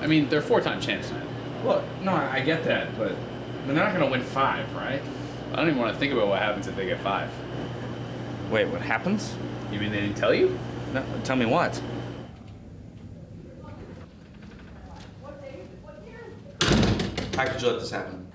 I mean, they're 4-time champs, man. Well, no, I get that, but they're not gonna win 5, right? I don't even want to think about what happens if they get 5. Wait, what happens? You mean they didn't tell you? No, tell me what? How could you let this happen?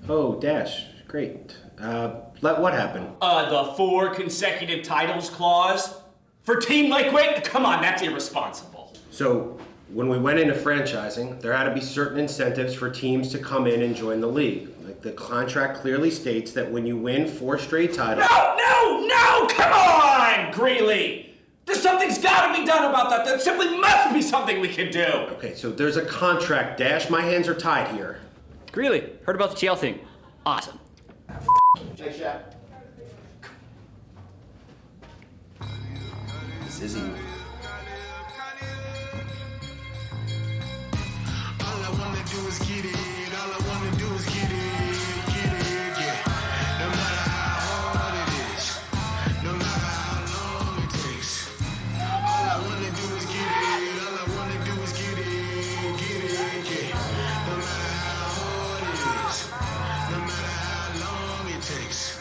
Oh, Dash, great. Let what happen? The 4 consecutive titles clause? For Team Liquid? Come on, that's irresponsible. So, when we went into franchising, there had to be certain incentives for teams to come in and join the league. Like, the contract clearly states that when you win 4 straight titles... No! Come on, Greeley! Something's gotta be done about that. There simply must be something we can do. Okay, so there's a contract, Dash. My hands are tied here. Greeley, heard about the TL thing. Awesome. Nice shot. This isn't. All I wanna do is get it. All I wanna do is get it, yeah. No matter how hard it is, no matter how long it takes. All I wanna do is get it. All I wanna do is get it, yeah. No matter how hard it is, no matter how long it takes.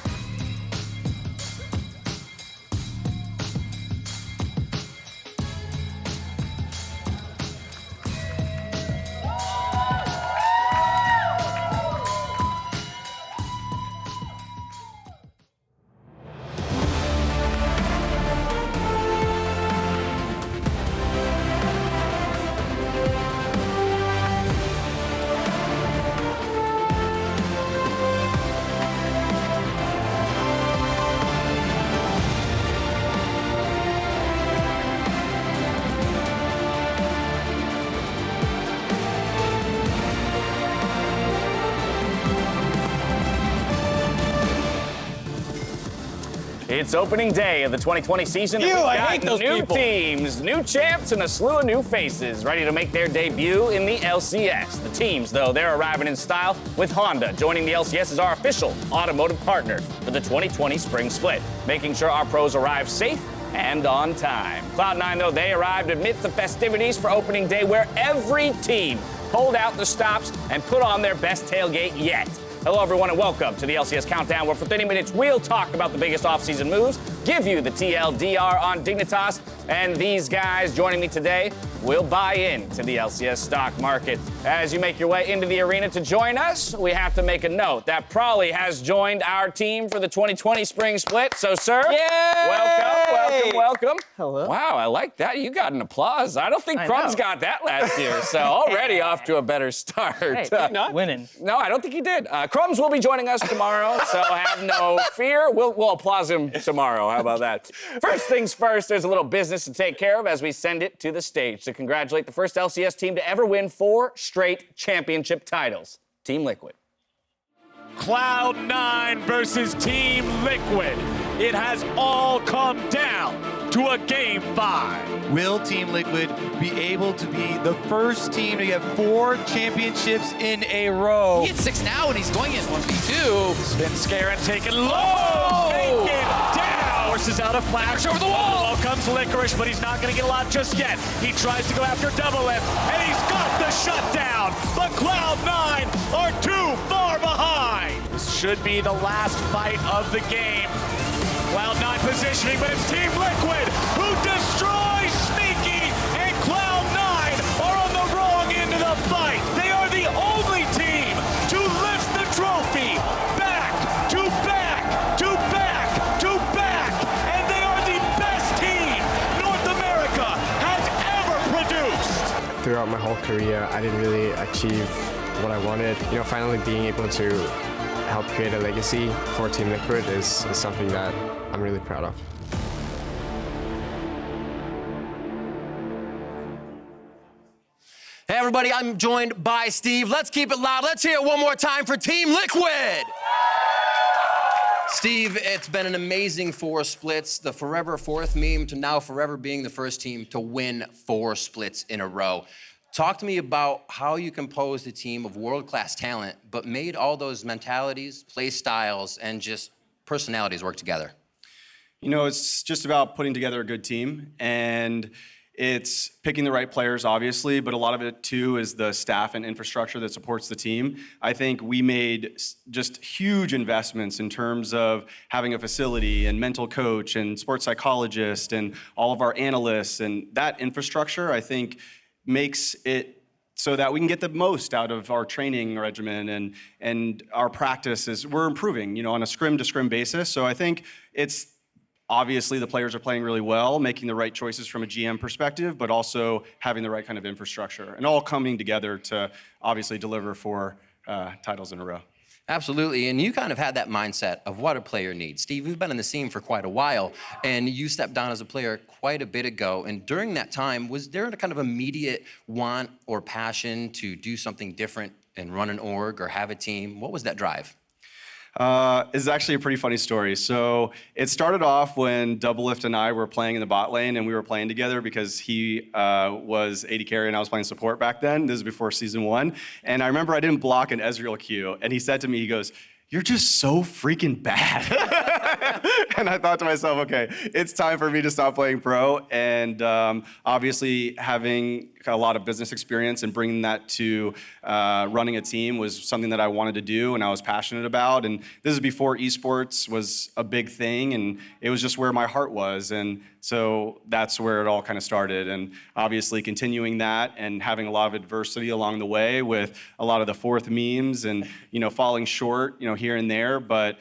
It's opening day of the 2020 season. Ew, and we've I got hate those new people. teams, new champs, and a slew of new faces ready to make their debut in the LCS. The teams, though, they're arriving in style with Honda joining the LCS as our official automotive partner for the 2020 Spring Split, making sure our pros arrive safe and on time. Cloud9, though, they arrived amidst the festivities for opening day where every team pulled out the stops and put on their best tailgate yet. Hello, everyone, and welcome to the LCS Countdown, where for 30 minutes we'll talk about the biggest offseason moves, give you the TLDR on Dignitas, and these guys joining me today will buy into the LCS stock market. As you make your way into the arena to join us, we have to make a note that Prawley has joined our team for the 2020 Spring Split. So, sir, welcome. Hello. Wow, I like that. You got an applause. I don't think Crumbs got that last year, so already off to a better start. Hey, not winning. No, I don't think he did. Crumbs will be joining us tomorrow, so have no fear. We'll applause him tomorrow. How about that? First things first, there's a little business to take care of as we send it to the stage to congratulate the first LCS team to ever win 4 straight championship titles, Team Liquid. Cloud9 versus Team Liquid. It has all come down to a Game 5. Will Team Liquid be able to be the first team to get 4 championships in a row? He hits 6 now, and he's going in 1v2. Spin scare and taken low. Take it down. Forces out a flash over the wall. Well comes Licorice, but he's not going to get a lot just yet. He tries to go after Doublelift, and he's got the shutdown. But Cloud9 are too far behind. This should be the last fight of the game. Cloud9 positioning, but it's Team Liquid who destroys Sneaky, and Cloud9 are on the wrong end of the fight. They are the only team to lift the trophy back to back to back to back, and they are the best team North America has ever produced. Throughout my whole career, I didn't really achieve what I wanted. You know, finally being able to help create a legacy for Team Liquid is something that I'm really proud of. Hey, everybody, I'm joined by Steve. Let's keep it loud. Let's hear it one more time for Team Liquid. Steve, it's been an amazing 4 splits. The forever 4th meme to now forever being the first team to win 4 splits in a row. Talk to me about how you composed a team of world-class talent, but made all those mentalities, play styles, and just personalities work together. You know, it's just about putting together a good team, and it's picking the right players, obviously, but a lot of it too is the staff and infrastructure that supports the team. I think we made just huge investments in terms of having a facility and mental coach and sports psychologist and all of our analysts, and that infrastructure, I think, makes it so that we can get the most out of our training regimen and our practices. We're improving, on a scrim-to-scrim basis. So I think it's obviously the players are playing really well, making the right choices from a GM perspective, but also having the right kind of infrastructure and all coming together to obviously deliver 4 titles in a row. Absolutely, and you kind of had that mindset of what a player needs. Steve, you've been in the scene for quite a while, and you stepped down as a player quite a bit ago, and during that time, was there a kind of immediate want or passion to do something different and run an org or have a team? What was that drive? It's actually a pretty funny story. So it started off when Doublelift and I were playing in the bot lane, and we were playing together because he was AD carry and I was playing support back then. This is before season 1. And I remember I didn't block an Ezreal Q, and he said to me, he goes, "You're just so freaking bad." And I thought to myself, okay, it's time for me to stop playing pro. And obviously having a lot of business experience and bringing that to running a team was something that I wanted to do and I was passionate about. And this is before esports was a big thing, and it was just where my heart was. And so that's where it all kind of started. And obviously continuing that and having a lot of adversity along the way with a lot of the fourth memes and, falling short, here and there, but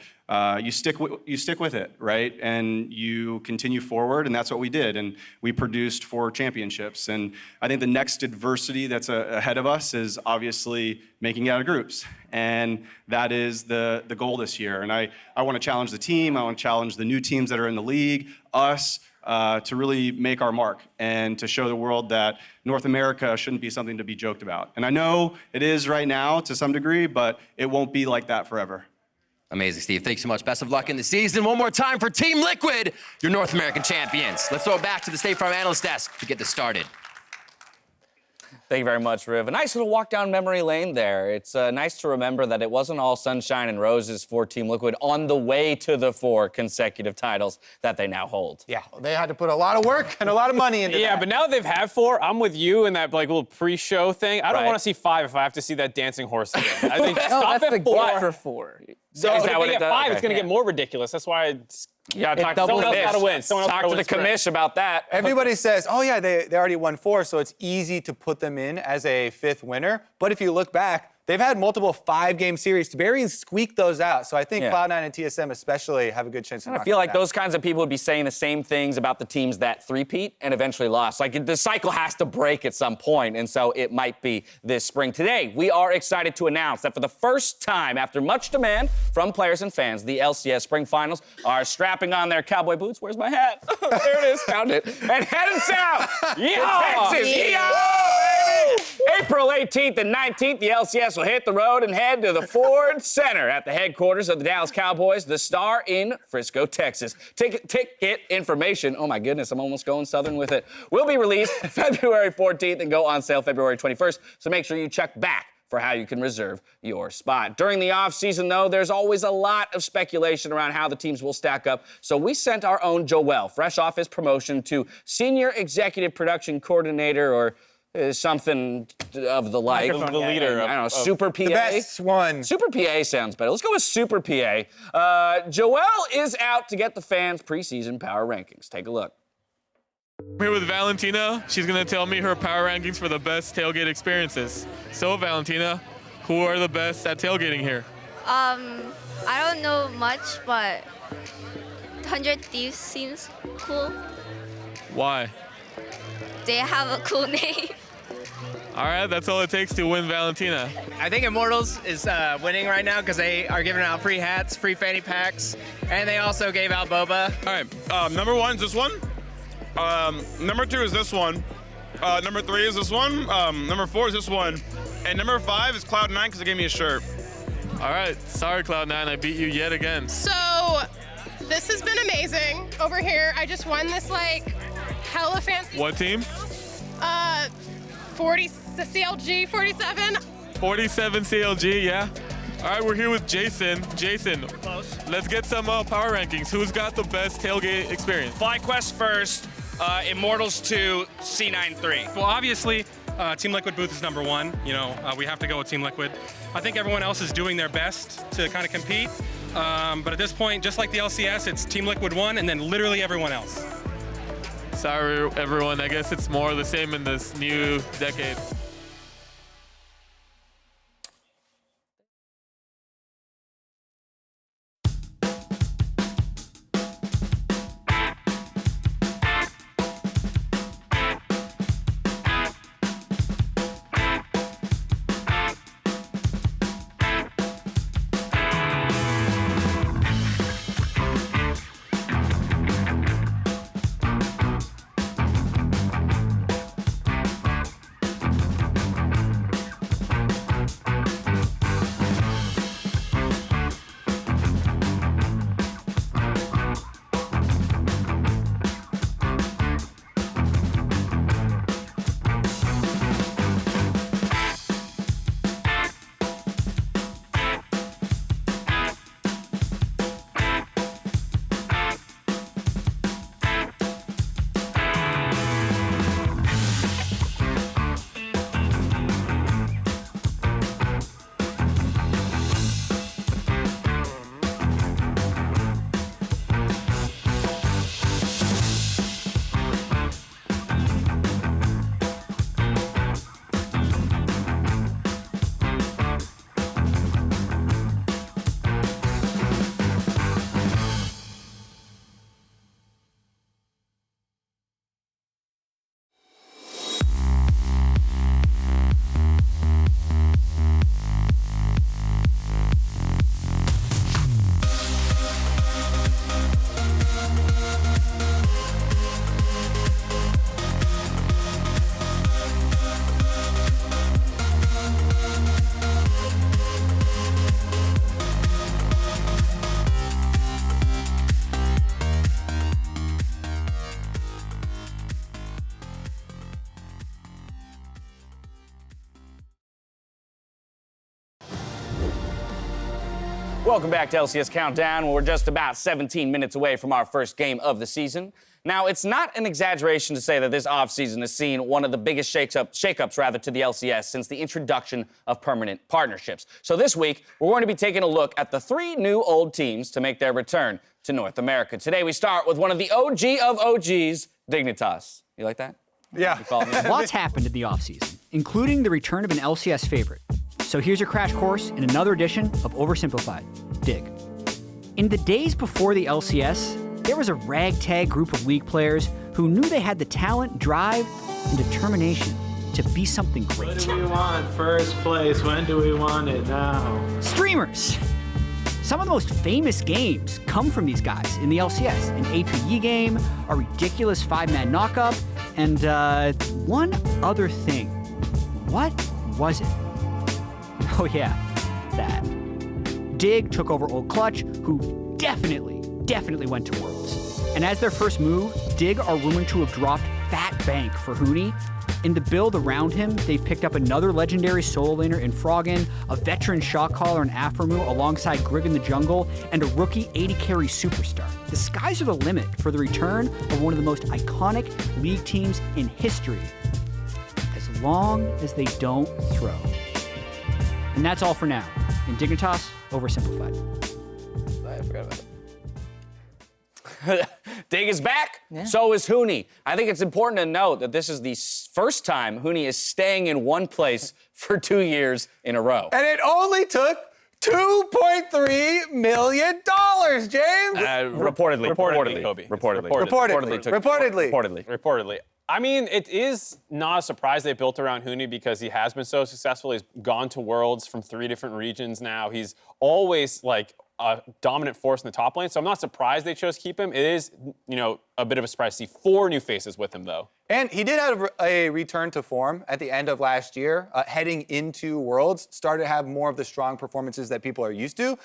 you stick with it, right? And you continue forward, and that's what we did. And we produced 4 championships. And I think the next adversity that's ahead of us is obviously making it out of groups. And that is the goal this year. And I want to challenge the team. I want to challenge the new teams that are in the league, us, to really make our mark and to show the world that North America shouldn't be something to be joked about. And I know it is right now to some degree, but it won't be like that forever. Amazing, Steve. Thanks so much. Best of luck in the season. One more time for Team Liquid, your North American champions. Let's throw it back to the State Farm Analyst Desk to get this started. Thank you very much, Riv. A nice little walk down memory lane there. It's nice to remember that it wasn't all sunshine and roses for Team Liquid on the way to the 4 consecutive titles that they now hold. Yeah, they had to put a lot of work and a lot of money into that. Yeah, but now that they've had 4, I'm with you in that little pre-show thing. I don't want to see 5 if I have to see that dancing horse again. I think stop at 4 for 4. So if they get 5, it's going to get more ridiculous. That's why it's... Yeah, talk to someone else got to win. Talk to the commish about that. Everybody says, oh yeah, they already won 4, so it's easy to put them in as a 5th winner. But if you look back, they've had multiple 5-game series. Barry squeaked those out. So I think Cloud9 and TSM especially have a good chance to knock I feel like those kinds of people would be saying the same things about the teams that three-peat and eventually lost. Like, the cycle has to break at some point, and so it might be this spring. Today, we are excited to announce that for the first time, after much demand from players and fans, the LCS Spring Finals are strapping on their cowboy boots. Where's my hat? There it is. Found it. And heading south. Texas. Baby! April 18th and 19th, the LCS will hit the road and head to the Ford Center at the headquarters of the Dallas Cowboys, the Star in Frisco, Texas. Ticket information, oh my goodness, I'm almost going Southern with it, will be released February 14th and go on sale February 21st, so make sure you check back for how you can reserve your spot. During the offseason, though, there's always a lot of speculation around how the teams will stack up, so we sent our own Joel, fresh off his promotion to Senior Executive Production Coordinator, or something of the like. The leader. I don't know, Super PA? The best one. Super PA sounds better. Let's go with Super PA. Joel is out to get the fans' preseason power rankings. Take a look. I'm here with Valentina. She's going to tell me her power rankings for the best tailgate experiences. So, Valentina, who are the best at tailgating here? I don't know much, but 100 Thieves seems cool. Why? They have a cool name. All right, that's all it takes to win Valentina. I think Immortals is winning right now because they are giving out free hats, free fanny packs, and they also gave out boba. All right, number 1 is this one. Number 2 is this one. Number 3 is this one. Number 4 is this one. And number 5 is Cloud9 because they gave me a shirt. All right, sorry Cloud9, I beat you yet again. So, this has been amazing over here. I just won this hella fancy. What team? 40 CLG 47. 47 CLG, yeah. All right, we're here with Jason. Jason, let's get some power rankings. Who's got the best tailgate experience? FlyQuest first. Immortals 2, C9 3. Well, obviously, Team Liquid booth is number one. You know, we have to go with Team Liquid. I think everyone else is doing their best to kind of compete. But at this point, just like the LCS, it's Team Liquid 1 and then literally everyone else. Sorry, everyone. I guess it's more of the same in this new decade. Welcome back to LCS Countdown. We're just about 17 minutes away from our first game of the season. Now, it's not an exaggeration to say that this offseason has seen one of the biggest shakeups to the LCS since the introduction of permanent partnerships. So this week, we're going to be taking a look at the 3 new old teams to make their return to North America. Today, we start with one of the OG of OGs, Dignitas. You like that? Yeah. Lots happened in the offseason, including the return of an LCS favorite. So here's your crash course in another edition of Oversimplified, Dig. In the days before the LCS, there was a ragtag group of League players who knew they had the talent, drive, and determination to be something great. What do we want? First place. When do we want it? Now. Streamers. Some of the most famous games come from these guys in the LCS. An APE game, a ridiculous 5-man knockup, and one other thing. What was it? Oh yeah, that. Dig took over Old Clutch, who definitely went to Worlds. And as their first move, Dig are rumored to have dropped Fat Bank for Huni. In the build around him, they've picked up another legendary solo laner in Froggen, a veteran shot caller in Aphelios alongside Grig in the jungle, and a rookie 80 carry superstar. The skies are the limit for the return of one of the most iconic League teams in history, as long as they don't throw. And that's all for now. In Dignitas, Oversimplified. I forgot about that. Dig is back, so is Huni. I think it's important to note that this is the first time Huni is staying in one place for 2 years in a row. And it only took $2.3 million, James. Reportedly. I mean, it is not a surprise they built around Huni because he has been so successful. He's gone to Worlds from 3 different regions now. He's always like a dominant force in the top lane. So I'm not surprised they chose to keep him. It is, a bit of a surprise to see 4 new faces with him, though. And he did have a return to form at the end of last year, heading into Worlds, started to have more of the strong performances that people are used to.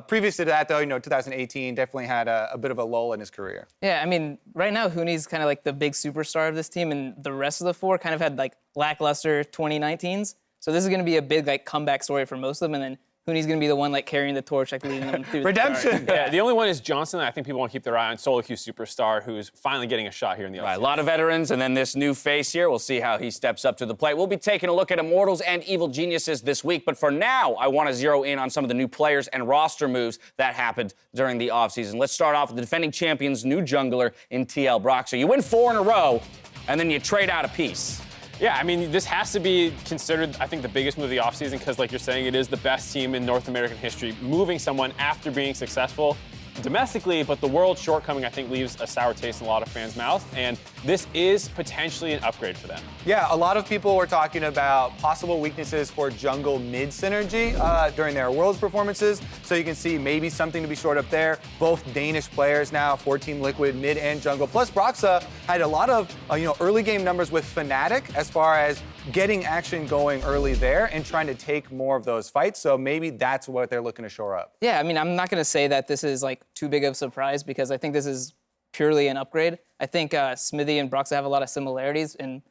Previous to that, though, 2018 definitely had a bit of a lull in his career. Yeah, I mean, right now, Huni's kind of like the big superstar of this team, and the rest of the 4 kind of had like lackluster 2019s. So this is going to be a big like comeback story for most of them, and then Huni's going to be the one like carrying the torch, like leading them through Redemption. Yeah, the only one is Johnson. I think people want to keep their eye on solo queue superstar, who's finally getting a shot here in the LCS. Right, a lot of veterans, and then this new face here. We'll see how he steps up to the plate. We'll be taking a look at Immortals and Evil Geniuses this week, but for now, I want to zero in on some of the new players and roster moves that happened during the offseason. Let's start off with the defending champions, new jungler in TL Broxah. You win 4 in a row, and then you trade out a piece. Yeah, I mean, this has to be considered, I think, the biggest move of the offseason because, like you're saying, it is the best team in North American history, moving someone after being successful domestically, but the world shortcoming, I think, leaves a sour taste in a lot of fans' mouths, and this is potentially an upgrade for them. Yeah, a lot of people were talking about possible weaknesses for jungle mid synergy during their Worlds performances, so you can see maybe something to be shored up there. Both Danish players now for Team Liquid, mid and jungle. Plus, Broxah had a lot of early game numbers with Fnatic as far as getting action going early there and trying to take more of those fights. So maybe that's what they're looking to shore up. Yeah, I mean, I'm not going to say that this is like too big of a surprise because I think this is purely an upgrade. I think Smithy and Broxah have a lot of similarities, and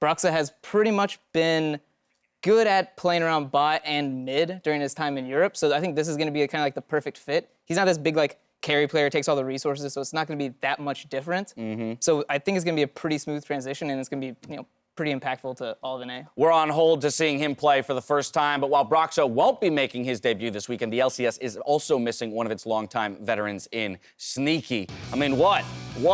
Broxah has pretty much been good at playing around bot and mid during his time in Europe. So I think this is going to be kind of like the perfect fit. He's not this big like carry player, takes all the resources, so it's not going to be that much different. So I think it's going to be a pretty smooth transition, and it's going to be pretty impactful to all of NA. We're on hold to seeing him play for the first time, but while Broxah won't be making his debut this weekend, the LCS is also missing one of its longtime veterans in Nisqy. I mean, what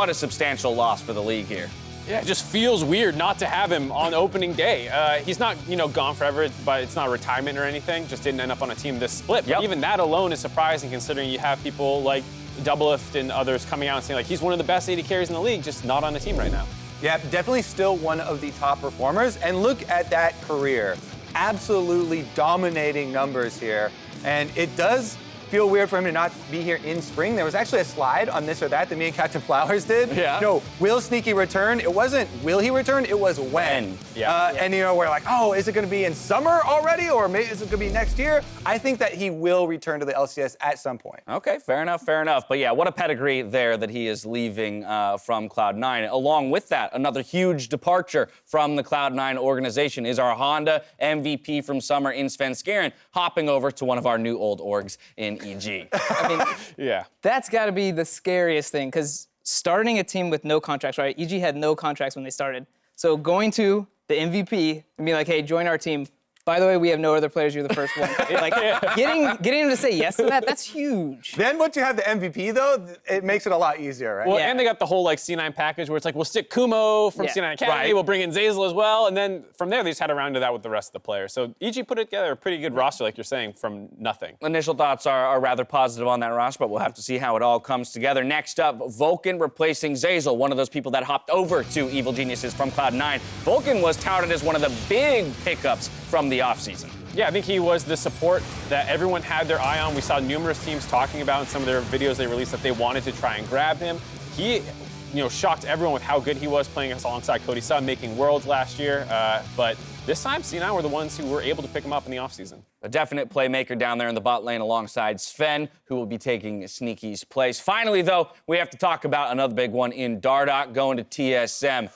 a substantial loss for the league here. Yeah, it just feels weird not to have him on opening day. He's not, gone forever, but it's not retirement or anything. Just didn't end up on a team this split. But even that alone is surprising considering you have people like Doublelift and others coming out and saying like he's one of the best AD carries in the league, just not on a team right now. Yeah, definitely still one of the top performers. And look at that career. Absolutely dominating numbers here. And it does feel weird for him to not be here in spring. There was actually a slide on this or that me and Captain Flowers did. Yeah. Will Nisqy return? It wasn't will he return, it was when. And we're like, oh, is it gonna be in summer already? Or maybe is it gonna be next year? I think that he will return to the LCS at some point. Okay, fair enough. But yeah, what a pedigree there that he is leaving from Cloud9. Along with that, another huge departure from the Cloud9 organization is our Honda MVP from summer in Zven Skaren, hopping over to one of our new old orgs in EG. I mean, yeah, that's got to be the scariest thing because starting a team with no contracts, right? EG had no contracts when they started. So going to the MVP and being like, hey, join our team. By the way, we have no other players. You're the first one. Like getting him to say yes to that, that's huge. Then once you have the MVP though, it makes it a lot easier, right? Well, and they got the whole like C9 package where it's like we'll stick Kumo from C9 Academy, we'll bring in Zeyzal as well, and then from there they just had to round it out with the rest of the players. So EG put together a pretty good roster, like you're saying, from nothing. Initial thoughts are rather positive on that roster, but we'll have to see how it all comes together. Next up, Vulcan replacing Zeyzal, one of those people that hopped over to Evil Geniuses from Cloud9. Vulcan was touted as one of the big pickups from the offseason. Yeah, I think he was the support that everyone had their eye on. We saw numerous teams talking about in some of their videos they released that they wanted to try and grab him. He, shocked everyone with how good he was playing alongside Cody Sun, making Worlds last year. But this time, C9 were the ones who were able to pick him up in the offseason. A definite playmaker down there in the bot lane alongside Zven, who will be taking Sneaky's place. Finally, though, we have to talk about another big one in Dardoch going to TSM.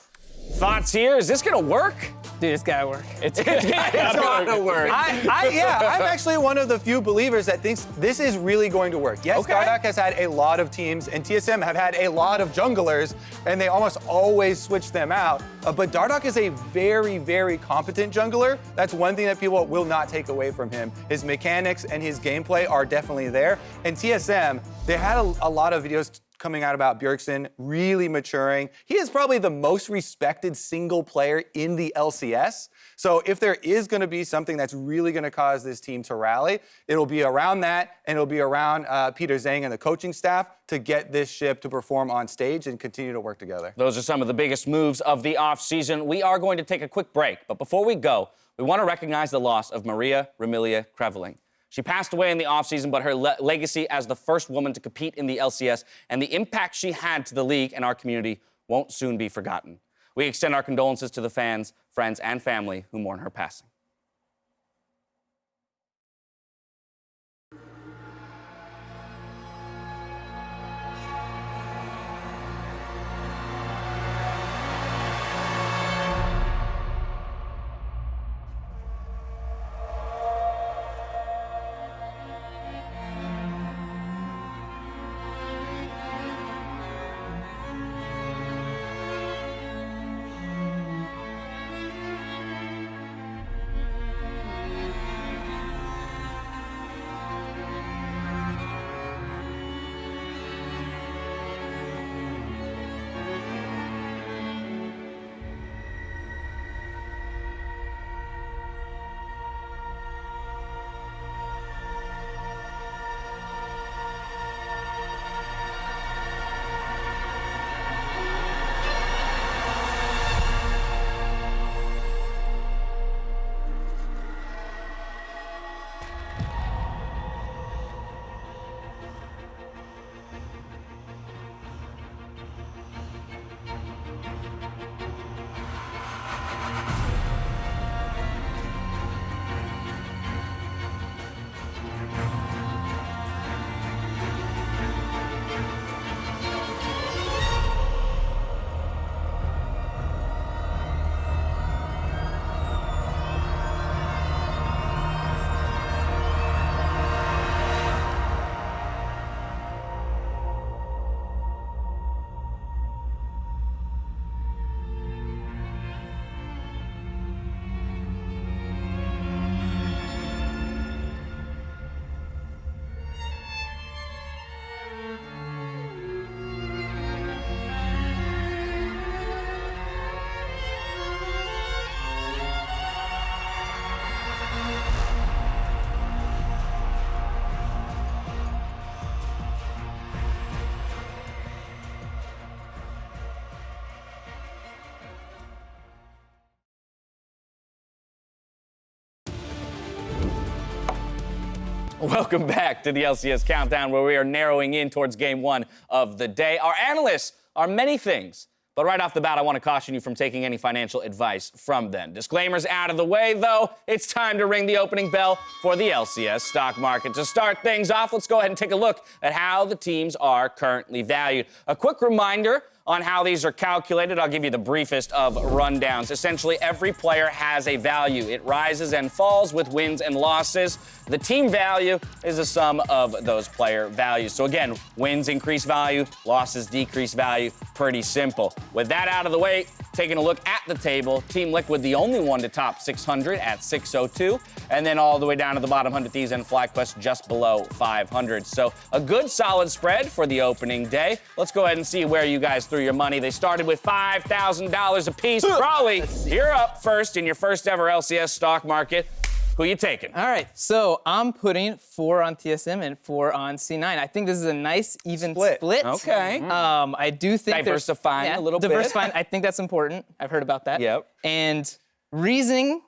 Thoughts here? Is this gonna work? Dude, it's gotta work. It's gotta work. I'm actually one of the few believers that thinks this is really going to work. Yes, Dardoch has had a lot of teams, and TSM have had a lot of junglers, and they almost always switch them out. But Dardoch is a very, very competent jungler. That's one thing that people will not take away from him. His mechanics and his gameplay are definitely there. And TSM, they had a lot of videos coming out about Bjergsen really maturing. He is probably the most respected single player in the LCS. So if there is going to be something that's really going to cause this team to rally, it'll be around that, and it'll be around Peter Zhang and the coaching staff to get this ship to perform on stage and continue to work together. Those are some of the biggest moves of the offseason. We are going to take a quick break, but before we go, we want to recognize the loss of Maria Remilia Kreveling. She passed away in the offseason, but her legacy as the first woman to compete in the LCS and the impact she had to the league and our community won't soon be forgotten. We extend our condolences to the fans, friends, and family who mourn her passing. Welcome back to the LCS Countdown, where we are narrowing in towards game 1 of the day. Our analysts are many things, but right off the bat, I want to caution you from taking any financial advice from them. Disclaimers out of the way, though, it's time to ring the opening bell for the LCS stock market. To start things off, let's go ahead and take a look at how the teams are currently valued. A quick reminder on how these are calculated. I'll give you the briefest of rundowns. Essentially, every player has a value. It rises and falls with wins and losses. The team value is the sum of those player values. So again, wins increase value, losses decrease value. Pretty simple. With that out of the way, taking a look at the table, Team Liquid the only one to top 600 at 602, and then all the way down to the bottom, 100 Thieves and FlyQuest just below 500. So a good solid spread for the opening day. Let's go ahead and see where you guys threw your money. They started with $5,000 apiece. Brawly, you're up first in your first ever LCS stock market. Who you taking? All right, so I'm putting 4 on TSM and 4 on C9. I think this is a nice even split. Okay. I do think diversifying a little bit. Diversifying, I think that's important. I've heard about that. Yep. And reasons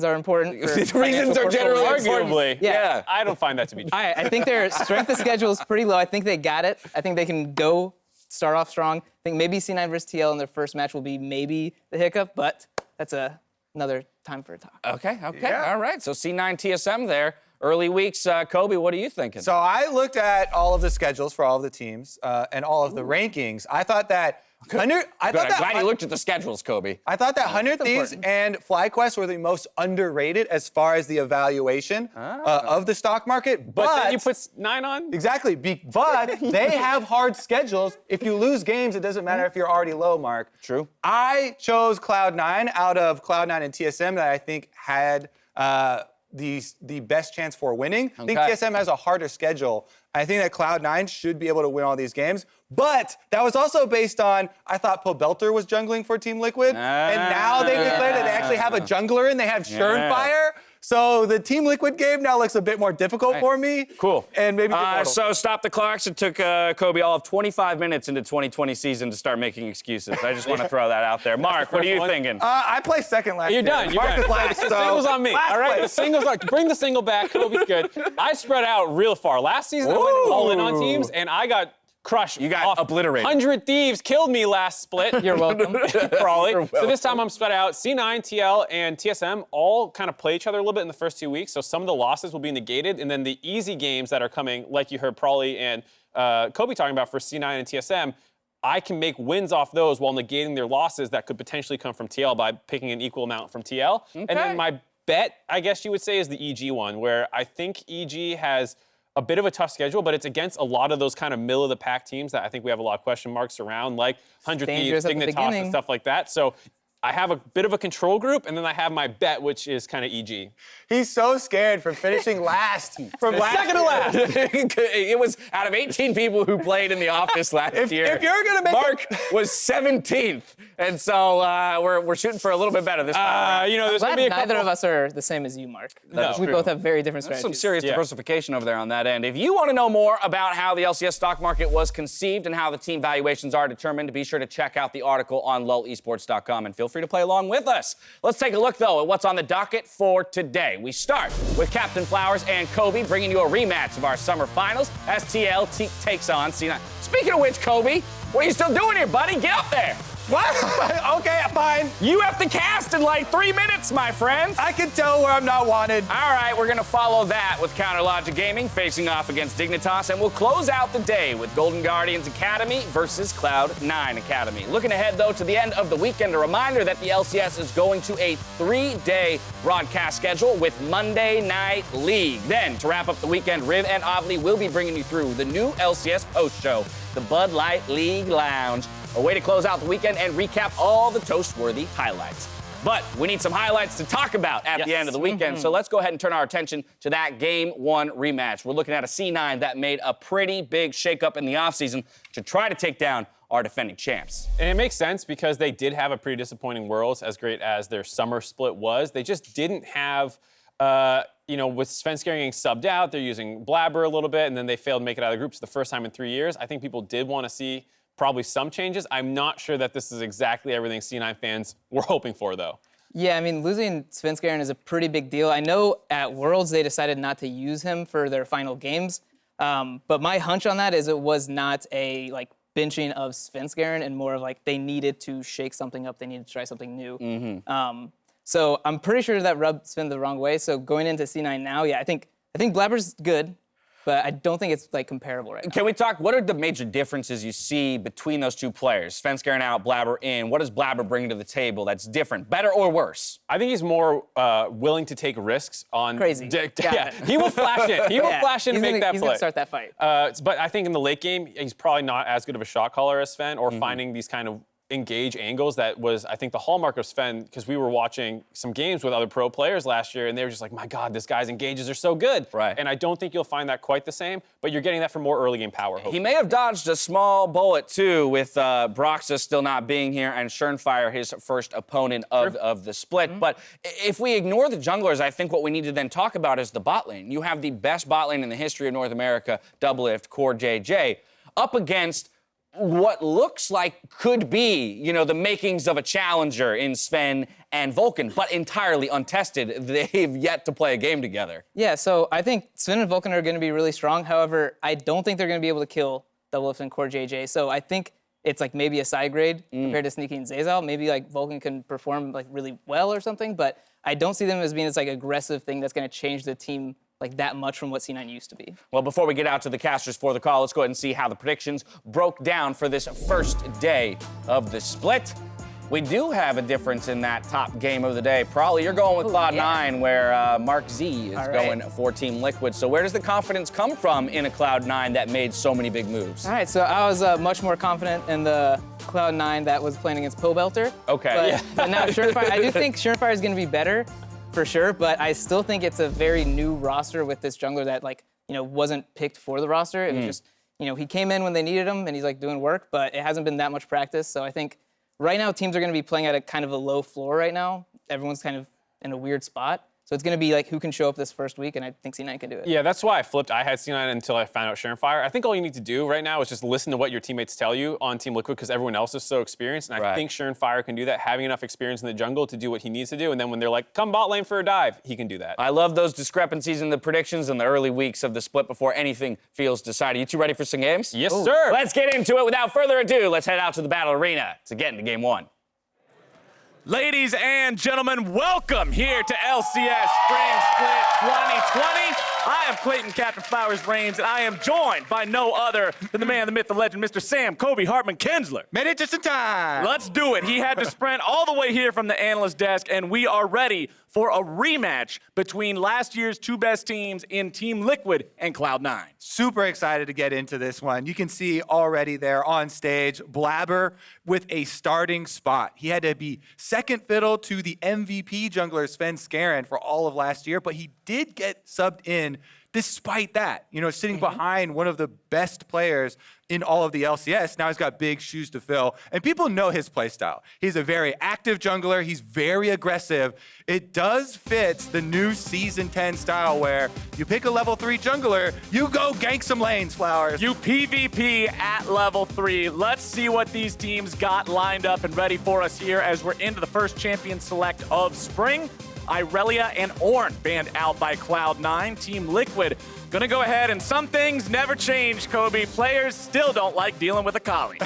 are important. Reasons are generally Arguably. Yeah. I don't find that to be true. I think their strength of schedule is pretty low. I think they got it. I think they can start off strong. I think maybe C9 versus TL in their first match will be maybe the hiccup, but that's another time for a talk. Okay. All right. So C9 TSM there. Early weeks. Kobe, what are you thinking? So I looked at all of the schedules for all of the teams and all of the rankings. I thought that I'm glad you looked at the schedules, Kobe. I thought that 100 Thieves and FlyQuest were the most underrated as far as the evaluation of the stock market. But then you put 9 on? Exactly. But they have hard schedules. If you lose games, it doesn't matter if you're already low, Mark. True. I chose Cloud9 out of Cloud9 and TSM that I think had the best chance for winning. I think TSM has a harder schedule. I think that Cloud9 should be able to win all these games. But that was also based on, I thought Pobelter was jungling for Team Liquid. And now they've declared that they actually have a jungler and they have Shernfire. So the Team Liquid game now looks a bit more difficult for me. Cool. And maybe so stop the clocks. It took Kobe all of 25 minutes into 2020 season to start making excuses. I just want to throw that out there. Mark, what are you thinking? I placed second last year. You're done. Mark is last. The single's on me. All right, the single's on. Bring the single back. Kobe's good. I spread out real far. Last season, I went all in on teams, and I got crushed. You got obliterated. 100 Thieves killed me last split. You're welcome. Probably. So this time I'm spread out. C9, TL, and TSM all kind of play each other a little bit in the first 2 weeks. So some of the losses will be negated. And then the easy games that are coming, like you heard Prawley and Kobe talking about for C9 and TSM, I can make wins off those while negating their losses that could potentially come from TL by picking an equal amount from TL. Okay. And then my bet, I guess you would say, is the EG one, where I think EG has a bit of a tough schedule, but it's against a lot of those kind of middle-of-the-pack teams that I think we have a lot of question marks around, like 100 Thieves, Dignitas, and stuff like that. So I have a bit of a control group, and then I have my bet, which is kind of EG. He's so scared from finishing last. Second to last. It was out of 18 people who played in the office last year. If you're gonna make Mark was 17th, and so we're shooting for a little bit better this time. There's gonna be a neither of us are the same as you, Mark. That's we true. both have very different There's strategies. some serious diversification over there on that end. If you want to know more about how the LCS stock market was conceived and how the team valuations are determined, be sure to check out the article on lulesports.com and feel free to play along with us. Let's take a look, though, at what's on the docket for today. We start with Captain Flowers and Kobe bringing you a rematch of our summer finals as TL takes on C9. Speaking of which, Kobe, what are you still doing here, buddy? Get up there. What? Okay, fine. You have to cast in like 3 minutes, my friend. I can tell where I'm not wanted. All right, we're going to follow that with Counter Logic Gaming facing off against Dignitas, and we'll close out the day with Golden Guardians Academy versus Cloud9 Academy. Looking ahead, though, to the end of the weekend, a reminder that the LCS is going to a 3-day broadcast schedule with Monday Night League. Then, to wrap up the weekend, Riv and Avli will be bringing you through the new LCS post-show, the Bud Light League Lounge. A way to close out the weekend and recap all the toast-worthy highlights. But we need some highlights to talk about at the end of the weekend, so let's go ahead and turn our attention to that Game 1 rematch. We're looking at a C9 that made a pretty big shakeup in the offseason to try to take down our defending champs. And it makes sense because they did have a pretty disappointing Worlds, as great as their summer split was. They just didn't have, with Svenskeren getting subbed out, they're using Blaber a little bit, and then they failed to make it out of the groups the first time in 3 years. I think people did want to see probably some changes. I'm not sure that this is exactly everything C9 fans were hoping for, though. Yeah, I mean, losing Svenskeren is a pretty big deal. I know at Worlds they decided not to use him for their final games, but my hunch on that is it was not a benching of Svenskeren and more of they needed to shake something up, they needed to try something new. So I'm pretty sure that rubbed Sven the wrong way. So going into C9 now, yeah, I think Blaber's good, but I don't think it's comparable right now. Can we talk, what are the major differences you see between those two players? Svenskeren out, Blaber in. What does Blaber bring to the table that's different, better or worse? I think he's more willing to take risks on... Crazy. Yeah, he will flash in. He will flash in and make that play. He's going to start that fight. But I think in the late game, he's probably not as good of a shot caller as Sven or finding these kind of engage angles. That was, I think, the hallmark of Sven, because we were watching some games with other pro players last year, and they were just like, my God, this guy's engages are so good. Right. And I don't think you'll find that quite the same, but you're getting that from more early game power, hopefully. He may have dodged a small bullet, too, with Broxa still not being here and Shernfire, his first opponent of the split. But if we ignore the junglers, I think what we need to then talk about is the bot lane. You have the best bot lane in the history of North America, Doublelift, CoreJJ, up against what looks like could be, the makings of a challenger in Zven and Vulcan, but entirely untested. They've yet to play a game together. Yeah, so I think Zven and Vulcan are going to be really strong. However, I don't think they're going to be able to kill Doublelift and CoreJJ. So I think it's maybe a side grade compared to Nisqy and Zezal. Maybe Vulcan can perform really well or something, but I don't see them as being this aggressive thing that's going to change the team that much from what C9 used to be. Well, before we get out to the casters for the call, let's go ahead and see how the predictions broke down for this first day of the split. We do have a difference in that top game of the day. Probably you're going with Cloud9, where Mark Z is going for Team Liquid. So where does the confidence come from in a Cloud9 that made so many big moves? All right, so I was much more confident in the Cloud9 that was playing against Pobelter. Okay. But now Shernfire, I do think Shernfire is going to be better for sure, but I still think it's a very new roster with this jungler that wasn't picked for the roster. It was just, he came in when they needed him and he's doing work, but it hasn't been that much practice. So I think right now teams are going to be playing at a kind of a low floor right now. Everyone's kind of in a weird spot. So it's going to be who can show up this first week, and I think C9 can do it. Yeah, that's why I flipped. I had C9 until I found out Shernfire. I think all you need to do right now is just listen to what your teammates tell you on Team Liquid, because everyone else is so experienced, and I think Shernfire can do that, having enough experience in the jungle to do what he needs to do, and then when they're like, come bot lane for a dive, he can do that. I love those discrepancies in the predictions in the early weeks of the split before anything feels decided. You two ready for some games? Yes, sir. Let's get into it. Without further ado, let's head out to the battle arena to get into game one. Ladies and gentlemen, welcome here to LCS Spring Split 2020. I am Clayton Captain Flowers Reigns, and I am joined by no other than the man, the myth, the legend, Mr. Sam Kobe Hartman Kinsler. Made it just in time. Let's do it. He had to sprint all the way here from the analyst desk, and we are ready for a rematch between last year's two best teams in Team Liquid and Cloud9. Super excited to get into this one. You can see already there on stage, Blaber with a starting spot. He had to be second fiddle to the MVP jungler Svenskeren for all of last year, but he did get subbed in despite that, sitting behind one of the best players in all of the LCS. Now he's got big shoes to fill, and people know his play style. He's a very active jungler. He's very aggressive. It does fit the new Season 10 style where you pick a level 3 jungler, you go gank some lanes, Flowers. You PvP at level 3. Let's see what these teams got lined up and ready for us here as we're into the first champion select of spring. Irelia and Ornn banned out by Cloud9. Team Liquid gonna go ahead, and some things never change, Kobe. Players still don't like dealing with Akali.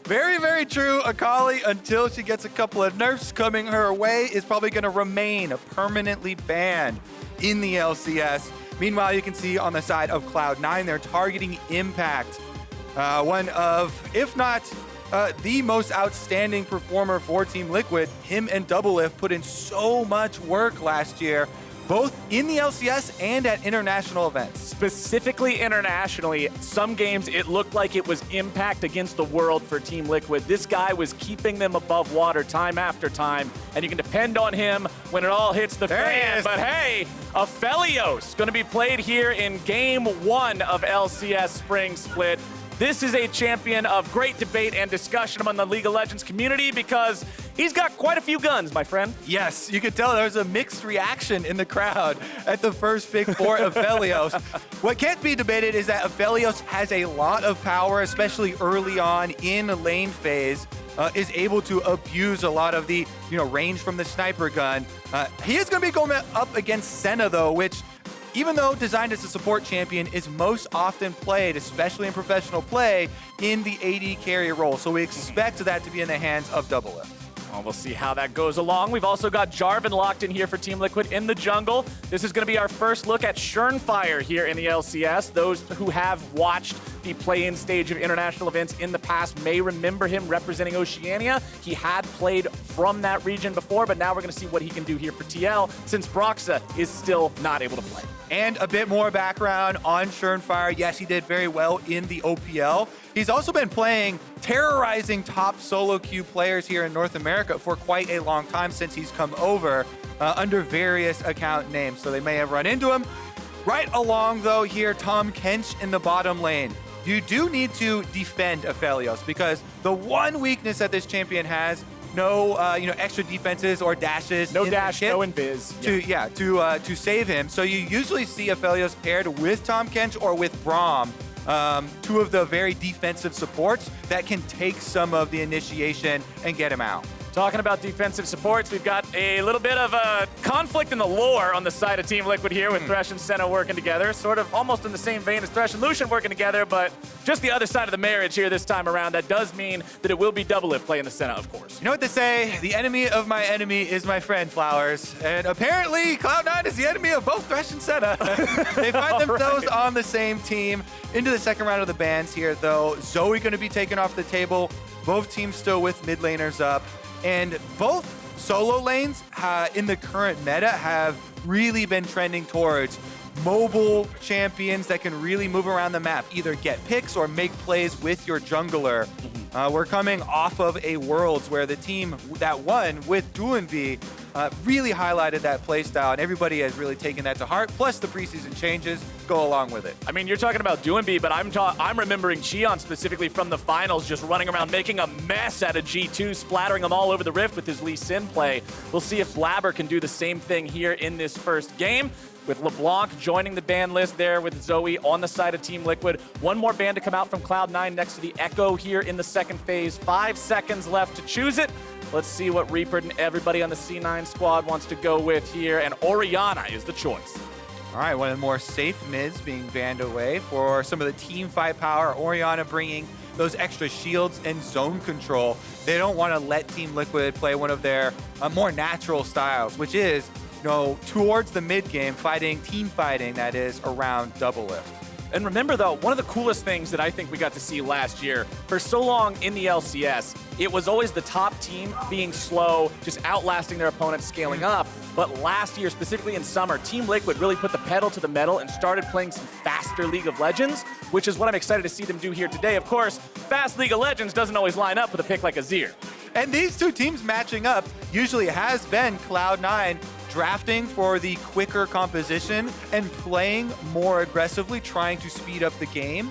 Very, very true. Akali, until she gets a couple of nerfs coming her way, is probably gonna remain permanently banned in the LCS. Meanwhile, you can see on the side of Cloud9, they're targeting Impact. One of, if not the most outstanding performer for Team Liquid. Him and Doublelift put in so much work last year, both in the LCS and at international events. Specifically internationally, some games it looked like it was Impact against the world for Team Liquid. This guy was keeping them above water time after time, and you can depend on him when it all hits the fan. But hey, Aphelios going to be played here in Game 1 of LCS Spring Split. This is a champion of great debate and discussion among the League of Legends community because he's got quite a few guns, my friend. Yes, you could tell there's a mixed reaction in the crowd at the first pick for Aphelios. What can't be debated is that Aphelios has a lot of power, especially early on in the lane phase. is able to abuse a lot of the range from the sniper gun. He is going to be going up against Senna, though, which, even though designed as a support champion, is most often played, especially in professional play, in the AD carry role. So we expect that to be in the hands of Doublelift. Well, we'll see how that goes along. We've also got Jarvan locked in here for Team Liquid in the jungle. This is going to be our first look at Shernfire here in the LCS. Those who have watched the play-in stage of international events in the past may remember him representing Oceania. He had played from that region before, but now we're going to see what he can do here for TL since Broxa is still not able to play. And a bit more background on Shernfire. Yes, he did very well in the OPL. He's also been playing, terrorizing top solo queue players here in North America for quite a long time since he's come over under various account names. So they may have run into him. Right along, though, here, Tahm Kench in the bottom lane. You do need to defend Aphelios because the one weakness that this champion has, no extra defenses or dashes. No dash, no invis. To save him. So you usually see Aphelios paired with Tahm Kench or with Braum. Two of the very defensive supports that can take some of the initiation and get him out. Talking about defensive supports, we've got a little bit of a conflict in the lore on the side of Team Liquid here with Thresh and Senna working together. Sort of almost in the same vein as Thresh and Lucian working together, but just the other side of the marriage here this time around. That does mean that it will be Doublelift playing the Senna, of course. You know what they say? The enemy of my enemy is my friend, Flowers. And apparently, Cloud9 is the enemy of both Thresh and Senna. They find themselves on the same team. Into the second round of the bans here, though. Zoe going to be taken off the table. Both teams still with mid laners up. And both solo lanes in the current meta have really been trending towards mobile champions that can really move around the map, either get picks or make plays with your jungler. We're coming off of a Worlds where the team that won with Doublelift really highlighted that playstyle, and everybody has really taken that to heart. Plus, the preseason changes go along with it. I mean, you're talking about Doublelift, but I'm remembering Xion specifically from the finals, just running around making a mess out of G2, splattering them all over the Rift with his Lee Sin play. We'll see if Blaber can do the same thing here in this first game, with LeBlanc joining the ban list there with Zoe on the side of Team Liquid. One more ban to come out from Cloud9 next to the Echo here in the second phase. 5 seconds left to choose it. Let's see what Reaper and everybody on the C9 squad wants to go with here, and Orianna is the choice. All right, one of the more safe mids being banned away for some of the team fight power. Orianna bringing those extra shields and zone control. They don't want to let Team Liquid play one of their more natural styles, which is towards the mid game, team fighting that is around Doublelift. And remember, though, one of the coolest things that I think we got to see last year, for so long in the LCS, it was always the top team being slow, just outlasting their opponents, scaling up. But last year, specifically in summer, Team Liquid really put the pedal to the metal and started playing some faster League of Legends, which is what I'm excited to see them do here today. Of course, fast League of Legends doesn't always line up with a pick like Azir. And these two teams matching up usually has been Cloud9 drafting for the quicker composition and playing more aggressively, trying to speed up the game,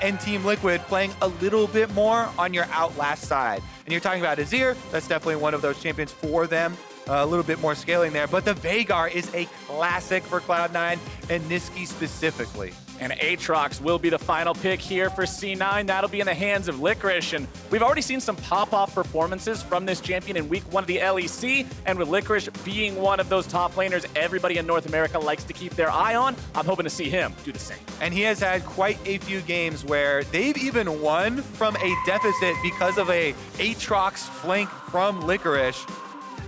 and Team Liquid playing a little bit more on your outlast side. And you're talking about Azir, that's definitely one of those champions for them. A little bit more scaling there, but the Veigar is a classic for Cloud9 and Nisqy specifically. And Aatrox will be the final pick here for C9. That'll be in the hands of Licorice. And we've already seen some pop-off performances from this champion in week 1 of the LEC. And with Licorice being one of those top laners everybody in North America likes to keep their eye on, I'm hoping to see him do the same. And he has had quite a few games where they've even won from a deficit because of a Aatrox flank from Licorice.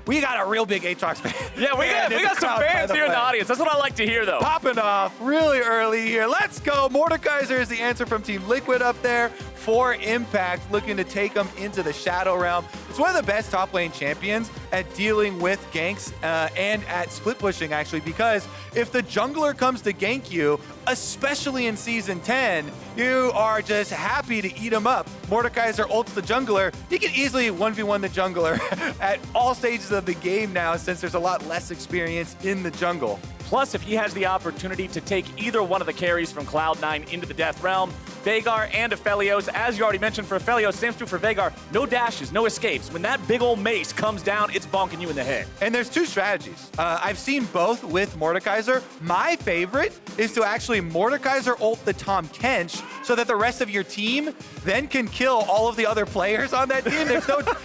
We got a real big Aatrox fan. Yeah, we got some fans here in the audience. That's what I like to hear, though. Popping off really early here. Let's go. Mordekaiser is the answer from Team Liquid up there for Impact, looking to take them into the Shadow Realm. It's one of the best top lane champions at dealing with ganks and at split pushing, actually, because if the jungler comes to gank you, especially in Season 10, you are just happy to eat him up. Mordekaiser ults the jungler. He can easily 1v1 the jungler at all stages of the game now, since there's a lot less experience in the jungle. Plus, if he has the opportunity to take either one of the carries from Cloud9 into the Death Realm, Veigar and Aphelios. As you already mentioned for Aphelios, same true for Veigar. No dashes, no escapes. When that big old mace comes down, it's bonking you in the head. And there's two strategies. I've seen both with Mordekaiser. My favorite is to actually Mordekaiser ult the Tahm Kench so that the rest of your team then can kill all of the other players on that team.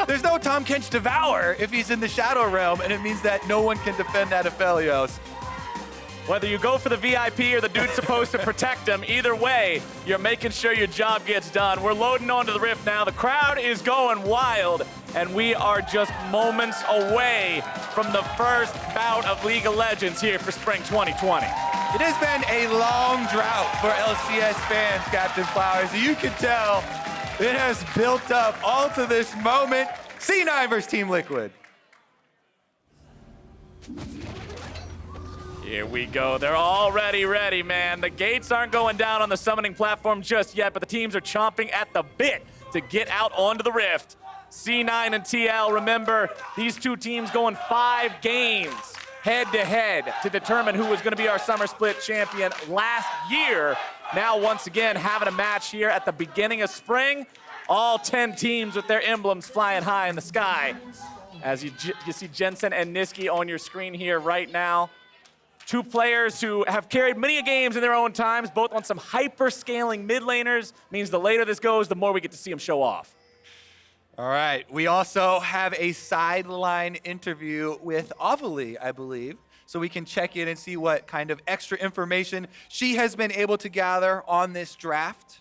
There's no Tahm Kench Devour if he's in the Shadow Realm, and it means that no one can defend that Aphelios. Whether you go for the VIP or the dude's supposed to protect him, either way, you're making sure your job gets done. We're loading onto the Rift now. The crowd is going wild, and we are just moments away from the first bout of League of Legends here for Spring 2020. It has been a long drought for LCS fans, Captain Flowers. You can tell it has built up all to this moment. C9 versus Team Liquid. Here we go. They're already ready, man. The gates aren't going down on the summoning platform just yet, but the teams are chomping at the bit to get out onto the Rift. C9 and TL, remember, these two teams going 5 games head-to-head to determine who was going to be our Summer Split champion last year. Now, once again, having a match here at the beginning of spring. All 10 teams with their emblems flying high in the sky. As you see Jensen and Nisqy on your screen here right now. Two players who have carried many games in their own times, both on some hyper-scaling mid laners. Means the later this goes, the more we get to see them show off. All right, we also have a sideline interview with Aphelios, I believe, so we can check in and see what kind of extra information she has been able to gather on this draft.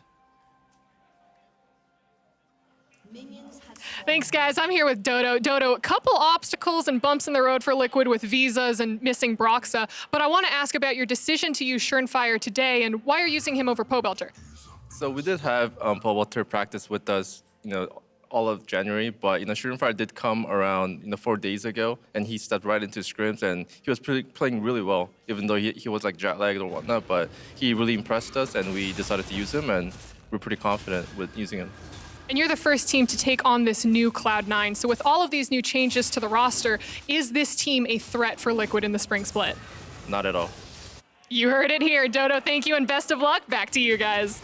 Thanks, guys. I'm here with Dodo. Dodo, a couple obstacles and bumps in the road for Liquid with visas and missing Broxa, but I want to ask about your decision to use Shernfire today and why you're using him over Pobelter. So we did have Pobelter practice with us, all of January, but Shernfire did come around 4 days ago, and he stepped right into scrims, and he was playing really well, even though he was like jet lagged or whatnot. But he really impressed us, and we decided to use him, and we're pretty confident with using him. And you're the first team to take on this new Cloud9. So with all of these new changes to the roster, is this team a threat for Liquid in the Spring Split? Not at all. You heard it here. Dodo, thank you and best of luck. Back to you guys.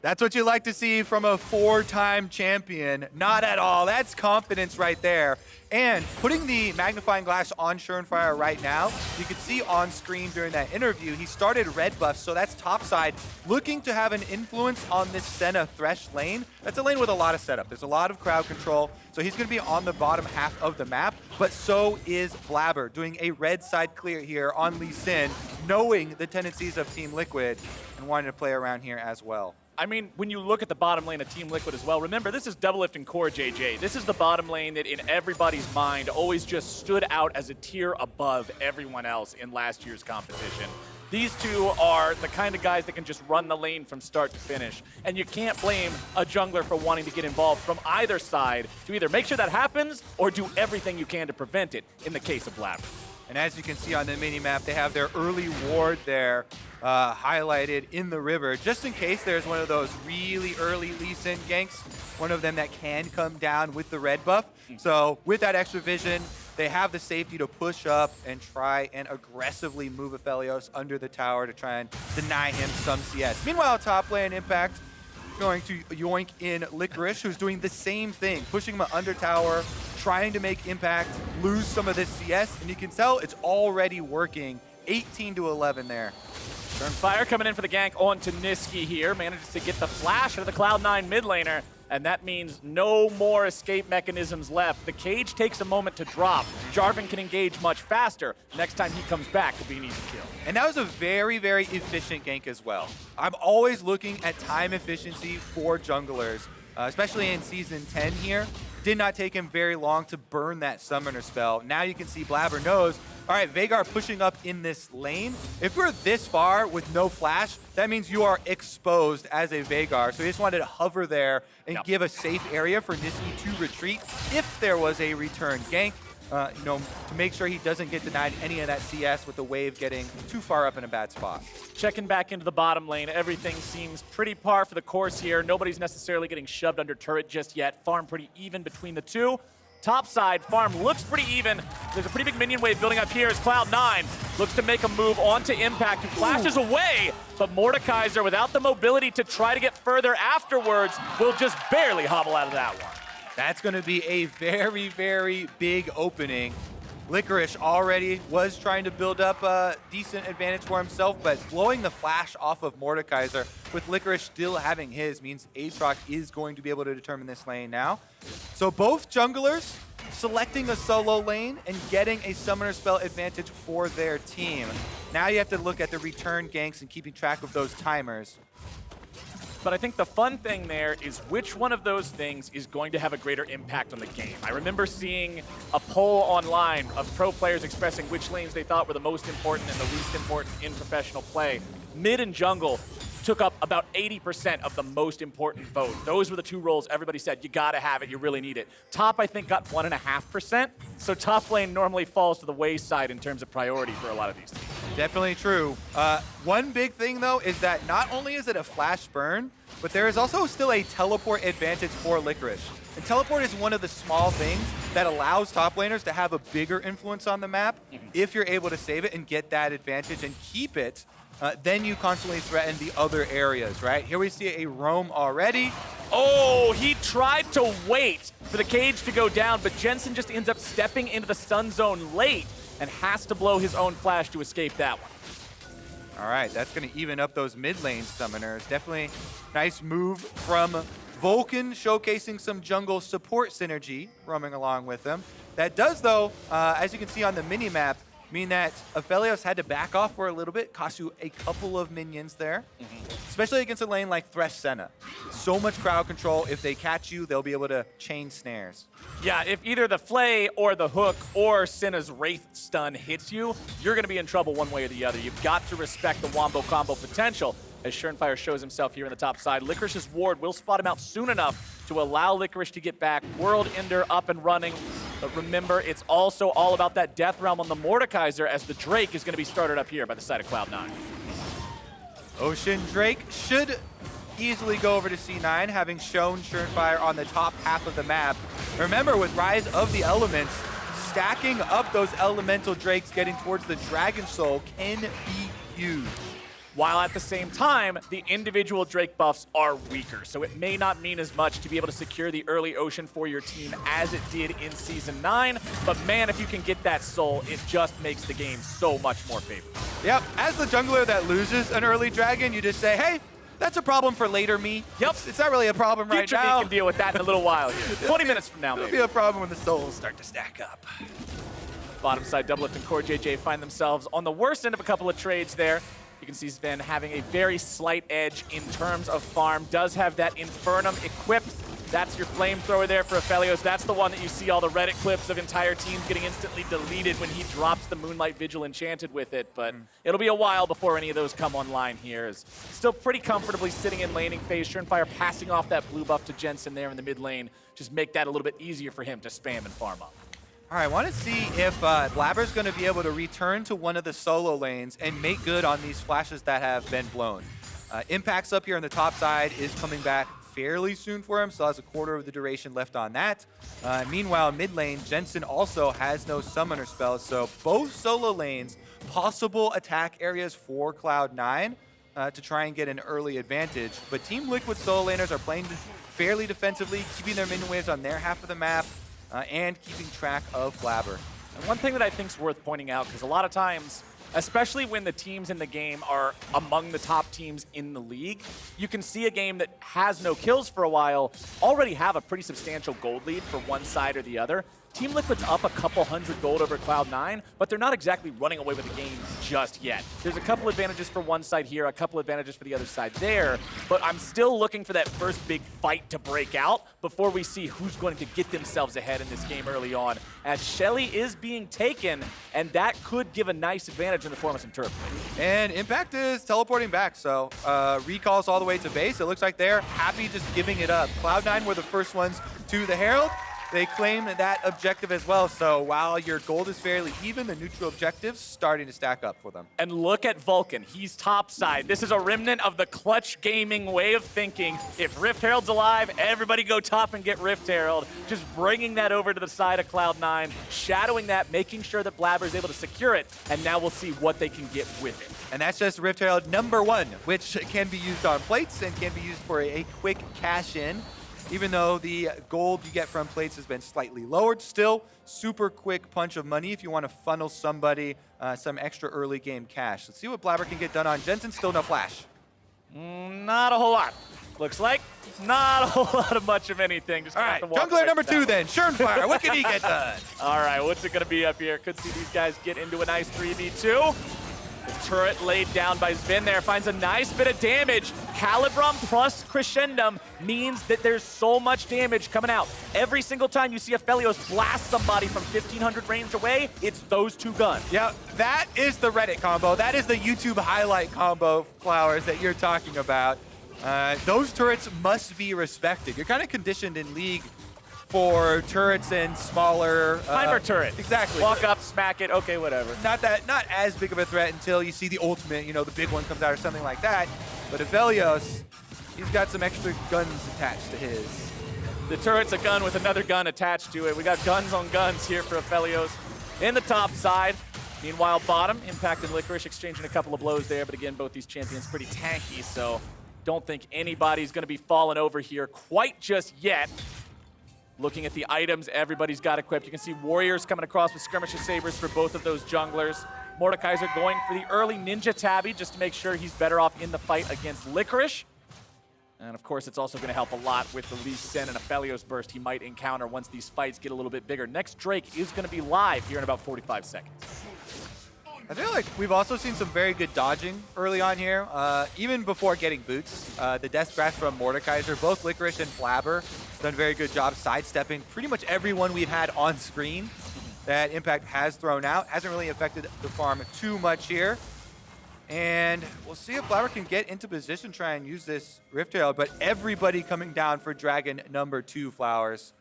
That's what you like to see from a 4-time champion. Not at all. That's confidence right there. And putting the magnifying glass on Shernfire right now, you can see on screen during that interview, he started red buff, so that's topside, looking to have an influence on this Senna Thresh lane. That's a lane with a lot of setup. There's a lot of crowd control, so he's going to be on the bottom half of the map, but so is Blaber, doing a red side clear here on Lee Sin, knowing the tendencies of Team Liquid and wanting to play around here as well. I mean, when you look at the bottom lane of Team Liquid as well, remember, this is Doublelift and CoreJJ. This is the bottom lane that in everybody's mind always just stood out as a tier above everyone else in last year's competition. These two are the kind of guys that can just run the lane from start to finish. And you can't blame a jungler for wanting to get involved from either side to either make sure that happens or do everything you can to prevent it in the case of Blaber. And as you can see on the mini-map, they have their early ward there highlighted in the river, just in case there's one of those really early Lee Sin ganks, one of them that can come down with the red buff. So with that extra vision, they have the safety to push up and try and aggressively move Aphelios under the tower to try and deny him some CS. Meanwhile, top lane Impact going to yoink in Licorice, who's doing the same thing, pushing him under tower, trying to make Impact lose some of this CS, and you can tell it's already working. 18-11 there. Shernfire coming in for the gank onto Nisqy here, manages to get the flash of the Cloud9 mid laner, and that means no more escape mechanisms left. The cage takes a moment to drop. Jarvan can engage much faster. Next time he comes back, it'll be an easy kill. And that was a very, very efficient gank as well. I'm always looking at time efficiency for junglers, especially in Season 10 here. Did not take him very long to burn that summoner spell. Now you can see Blaber knows, all right, Veigar pushing up in this lane. If we're this far with no flash, that means you are exposed as a Veigar. So he just wanted to hover there and give a safe area for Nisqy to retreat if there was a return gank. To make sure he doesn't get denied any of that CS with the wave getting too far up in a bad spot. Checking back into the bottom lane, everything seems pretty par for the course here. Nobody's necessarily getting shoved under turret just yet. Farm pretty even between the two. Top side, farm looks pretty even. There's a pretty big minion wave building up here as Cloud9 looks to make a move onto Impact, who flashes away, but Mordekaiser, without the mobility to try to get further afterwards, will just barely hobble out of that one. That's going to be a very, very big opening. Licorice already was trying to build up a decent advantage for himself, but blowing the flash off of Mordekaiser with Licorice still having his means Aatrox is going to be able to determine this lane now. So both junglers selecting a solo lane and getting a summoner spell advantage for their team. Now you have to look at the return ganks and keeping track of those timers. But I think the fun thing there is which one of those things is going to have a greater impact on the game. I remember seeing a poll online of pro players expressing which lanes they thought were the most important and the least important in professional play. Mid and jungle took up about 80% of the most important vote. Those were the two roles everybody said, you gotta have it, you really need it. Top, I think, got 1.5%, so top lane normally falls to the wayside in terms of priority for a lot of these teams. Definitely true. One big thing, though, is that not only is it a flash burn, but there is also still a teleport advantage for Licorice. And teleport is one of the small things that allows top laners to have a bigger influence on the map. If you're able to save it and get that advantage and keep it, then you constantly threaten the other areas, right? Here we see a roam already. Oh, he tried to wait for the cage to go down, but Jensen just ends up stepping into the stun zone late and has to blow his own flash to escape that one. All right, that's going to even up those mid lane summoners. Definitely nice move from Vulcan, showcasing some jungle support synergy roaming along with them. That does, though, as you can see on the mini-map, mean that Aphelios had to back off for a little bit, cost you a couple of minions there, especially against a lane like Thresh Senna. So much crowd control. If they catch you, they'll be able to chain snares. Yeah, if either the Flay or the Hook or Senna's Wraith stun hits you, you're going to be in trouble one way or the other. You've got to respect the wombo combo potential as Shernfire shows himself here in the top side. Licorice's ward will spot him out soon enough to allow Licorice to get back. World Ender up and running. But remember, it's also all about that Death Realm on the Mordekaiser as the Drake is going to be started up here by the side of Cloud9. Ocean Drake should easily go over to C9, having shown Shernfire on the top half of the map. Remember, with Rise of the Elements, stacking up those elemental drakes getting towards the Dragon Soul can be huge. While at the same time, the individual Drake buffs are weaker, so it may not mean as much to be able to secure the early Ocean for your team as it did in Season 9, but man, if you can get that soul, it just makes the game so much more favorable. Yep, as the jungler that loses an early dragon, you just say, hey, that's a problem for later me. Yep. It's not really a problem right Future now. me can deal with that in a little while here. 20 minutes from now, It'll maybe. be a problem when the souls start to stack up. Bottom side, Doublelift and CoreJJ find themselves on the worst end of a couple of trades there. You can see Zven having a very slight edge in terms of farm. Does have that Infernum equipped. That's your flamethrower there for Aphelios. That's the one that you see all the Reddit clips of entire teams getting instantly deleted when he drops the Moonlight Vigil enchanted with it. But it'll be a while before any of those come online here. Is still pretty comfortably sitting in laning phase. Shernfire passing off that blue buff to Jensen there in the mid lane. Just make that a little bit easier for him to spam and farm up. All right, I want to see if Blaber's going to be able to return to one of the solo lanes and make good on these flashes that have been blown. Impacts up here on the top side is coming back fairly soon for him, still has a quarter of the duration left on that. Meanwhile, mid lane, Jensen also has no summoner spells, so both solo lanes, possible attack areas for Cloud9 to try and get an early advantage. But Team Liquid solo laners are playing fairly defensively, keeping their minion waves on their half of the map, and keeping track of Blaber. And one thing that I think is worth pointing out, because a lot of times, especially when the teams in the game are among the top teams in the league, you can see a game that has no kills for a while already have a pretty substantial gold lead for one side or the other. Team Liquid's up a couple hundred gold over Cloud9, but they're not exactly running away with the game just yet. There's a couple advantages for one side here, a couple advantages for the other side there, but I'm still looking for that first big fight to break out before we see who's going to get themselves ahead in this game early on, as Shelly is being taken, and that could give a nice advantage in the form of some turf. And Impact is teleporting back, so recalls all the way to base. It looks like they're happy just giving it up. Cloud9 were the first ones to the Herald. they claim that objective as well. So while your gold is fairly even, the neutral objectives starting to stack up for them. And look at Vulcan. He's topside. This is a remnant of the clutch gaming way of thinking. If Rift Herald's alive, everybody go top and get Rift Herald. Just bringing that over to the side of Cloud9, shadowing that, making sure that Blaber is able to secure it, and now we'll see what they can get with it. And that's just Rift Herald #1, which can be used on plates and can be used for a quick cash in. Even though the gold you get from plates has been slightly lowered, still super quick punch of money if you want to funnel somebody some extra early game cash. Let's see what Blaber can get done on Jensen. Still no flash. Not a whole lot. Looks like not a whole lot of much of anything. Just all right, jungler #2 then, Shernfire. What can he get done? All right, what's it going to be up here? Could see these guys get into a nice 3v2. The turret laid down by Zven there finds a nice bit of damage. Calibrum plus Crescendum means that there's so much damage coming out. Every single time you see Aphelios blast somebody from 1,500 range away, it's those two guns. Yeah, that is the Reddit combo. That is the YouTube highlight combo, Flowers, that you're talking about. Those turrets must be respected. You're kind of conditioned in League for turrets and smaller Timer turret. Exactly. Walk up, smack it, okay, whatever. Not as big of a threat until you see the ultimate, you know, the big one comes out or something like that. But Aphelios, he's got some extra guns attached to his. The turret's a gun with another gun attached to it. We got guns on guns here for Aphelios in the top side. Meanwhile, bottom, Impact and Licorice exchanging a couple of blows there, but again, both these champions pretty tanky, so don't think anybody's gonna be falling over here quite just yet. Looking at the items everybody's got equipped, you can see Warriors coming across with Skirmisher Sabers for both of those junglers. Mordekaiser going for the early Ninja Tabby just to make sure he's better off in the fight against Licorice. And of course, it's also going to help a lot with the Lee Sin and Aphelios burst he might encounter once these fights get a little bit bigger. Next Drake is going to be live here in about 45 seconds. I feel like we've also seen some very good dodging early on here, even before getting boots. The Death Scratch from Mordekaiser, both Licorice and Blaber done a very good job sidestepping pretty much everyone we've had on screen that Impact has thrown out. Hasn't really affected the farm too much here. And we'll see if Blaber can get into position, try and use this Rift Herald, but everybody coming down for Dragon #2, Flowers.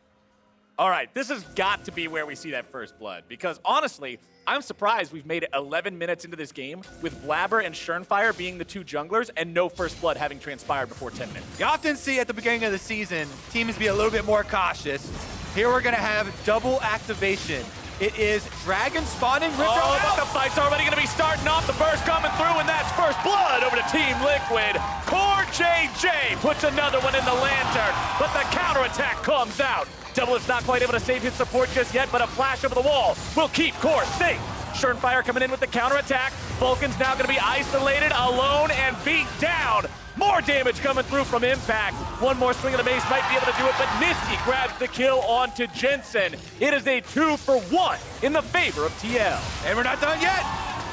All right, this has got to be where we see that first blood, because honestly, I'm surprised we've made it 11 minutes into this game with Blaber and Shernfire being the two junglers and no first blood having transpired before 10 minutes. You often see at the beginning of the season, teams be a little bit more cautious. Here we're gonna have double activation. It is Dragon spawning Rift Herald. But the fight's already gonna be starting off, the burst coming through, and that's first blood over to Team Liquid. CoreJJ puts another one in the lantern, but the counterattack comes out. Doublelift's not quite able to save his support just yet, but a flash over the wall will keep Core safe. Shernfire coming in with the counterattack. Vulcan's now gonna be isolated, alone, and beat down. More damage coming through from Impact. One more swing of the mace might be able to do it, but Nisqy grabs the kill onto Jensen. It is a 2-for-1 in the favor of TL. And we're not done yet.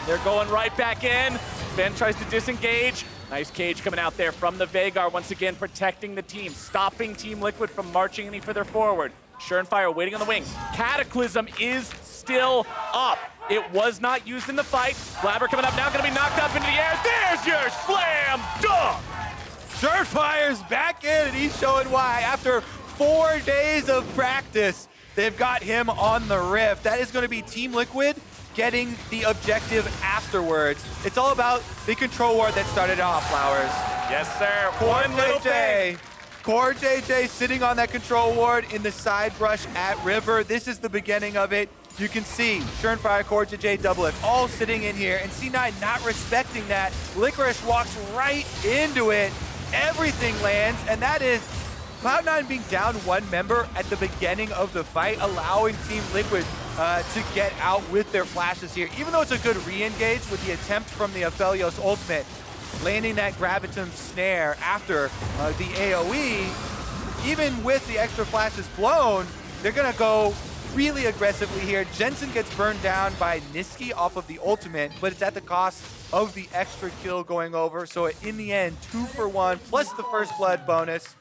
They're going right back in. Ben tries to disengage. Nice cage coming out there from the Veigar, once again protecting the team, stopping Team Liquid from marching any further forward. Shernfire waiting on the wing. Cataclysm is still up. It was not used in the fight. Blaber coming up now, gonna be knocked up into the air. There's your slam dunk! Shernfire's back in, and he's showing why. After 4 days of practice, they've got him on the Rift. That is gonna be Team Liquid getting the objective afterwards. It's all about the control ward that started off, Flowers. Yes, sir. One little thing. CoreJJ sitting on that control ward in the side brush at River. This is the beginning of it. You can see Shernfire, CoreJJ, Doublelift all sitting in here, and C9 not respecting that. Licorice walks right into it. Everything lands, and that is Cloud9 being down one member at the beginning of the fight, allowing Team Liquid to get out with their flashes here. Even though it's a good re-engage with the attempt from the Aphelios ultimate, landing that Gravitum snare after the AoE, even with the extra flashes blown, they're gonna go really aggressively here. Jensen gets burned down by Nisqy off of the ultimate, but it's at the cost of the extra kill going over. So in the end, 2-for-1 plus the first blood bonus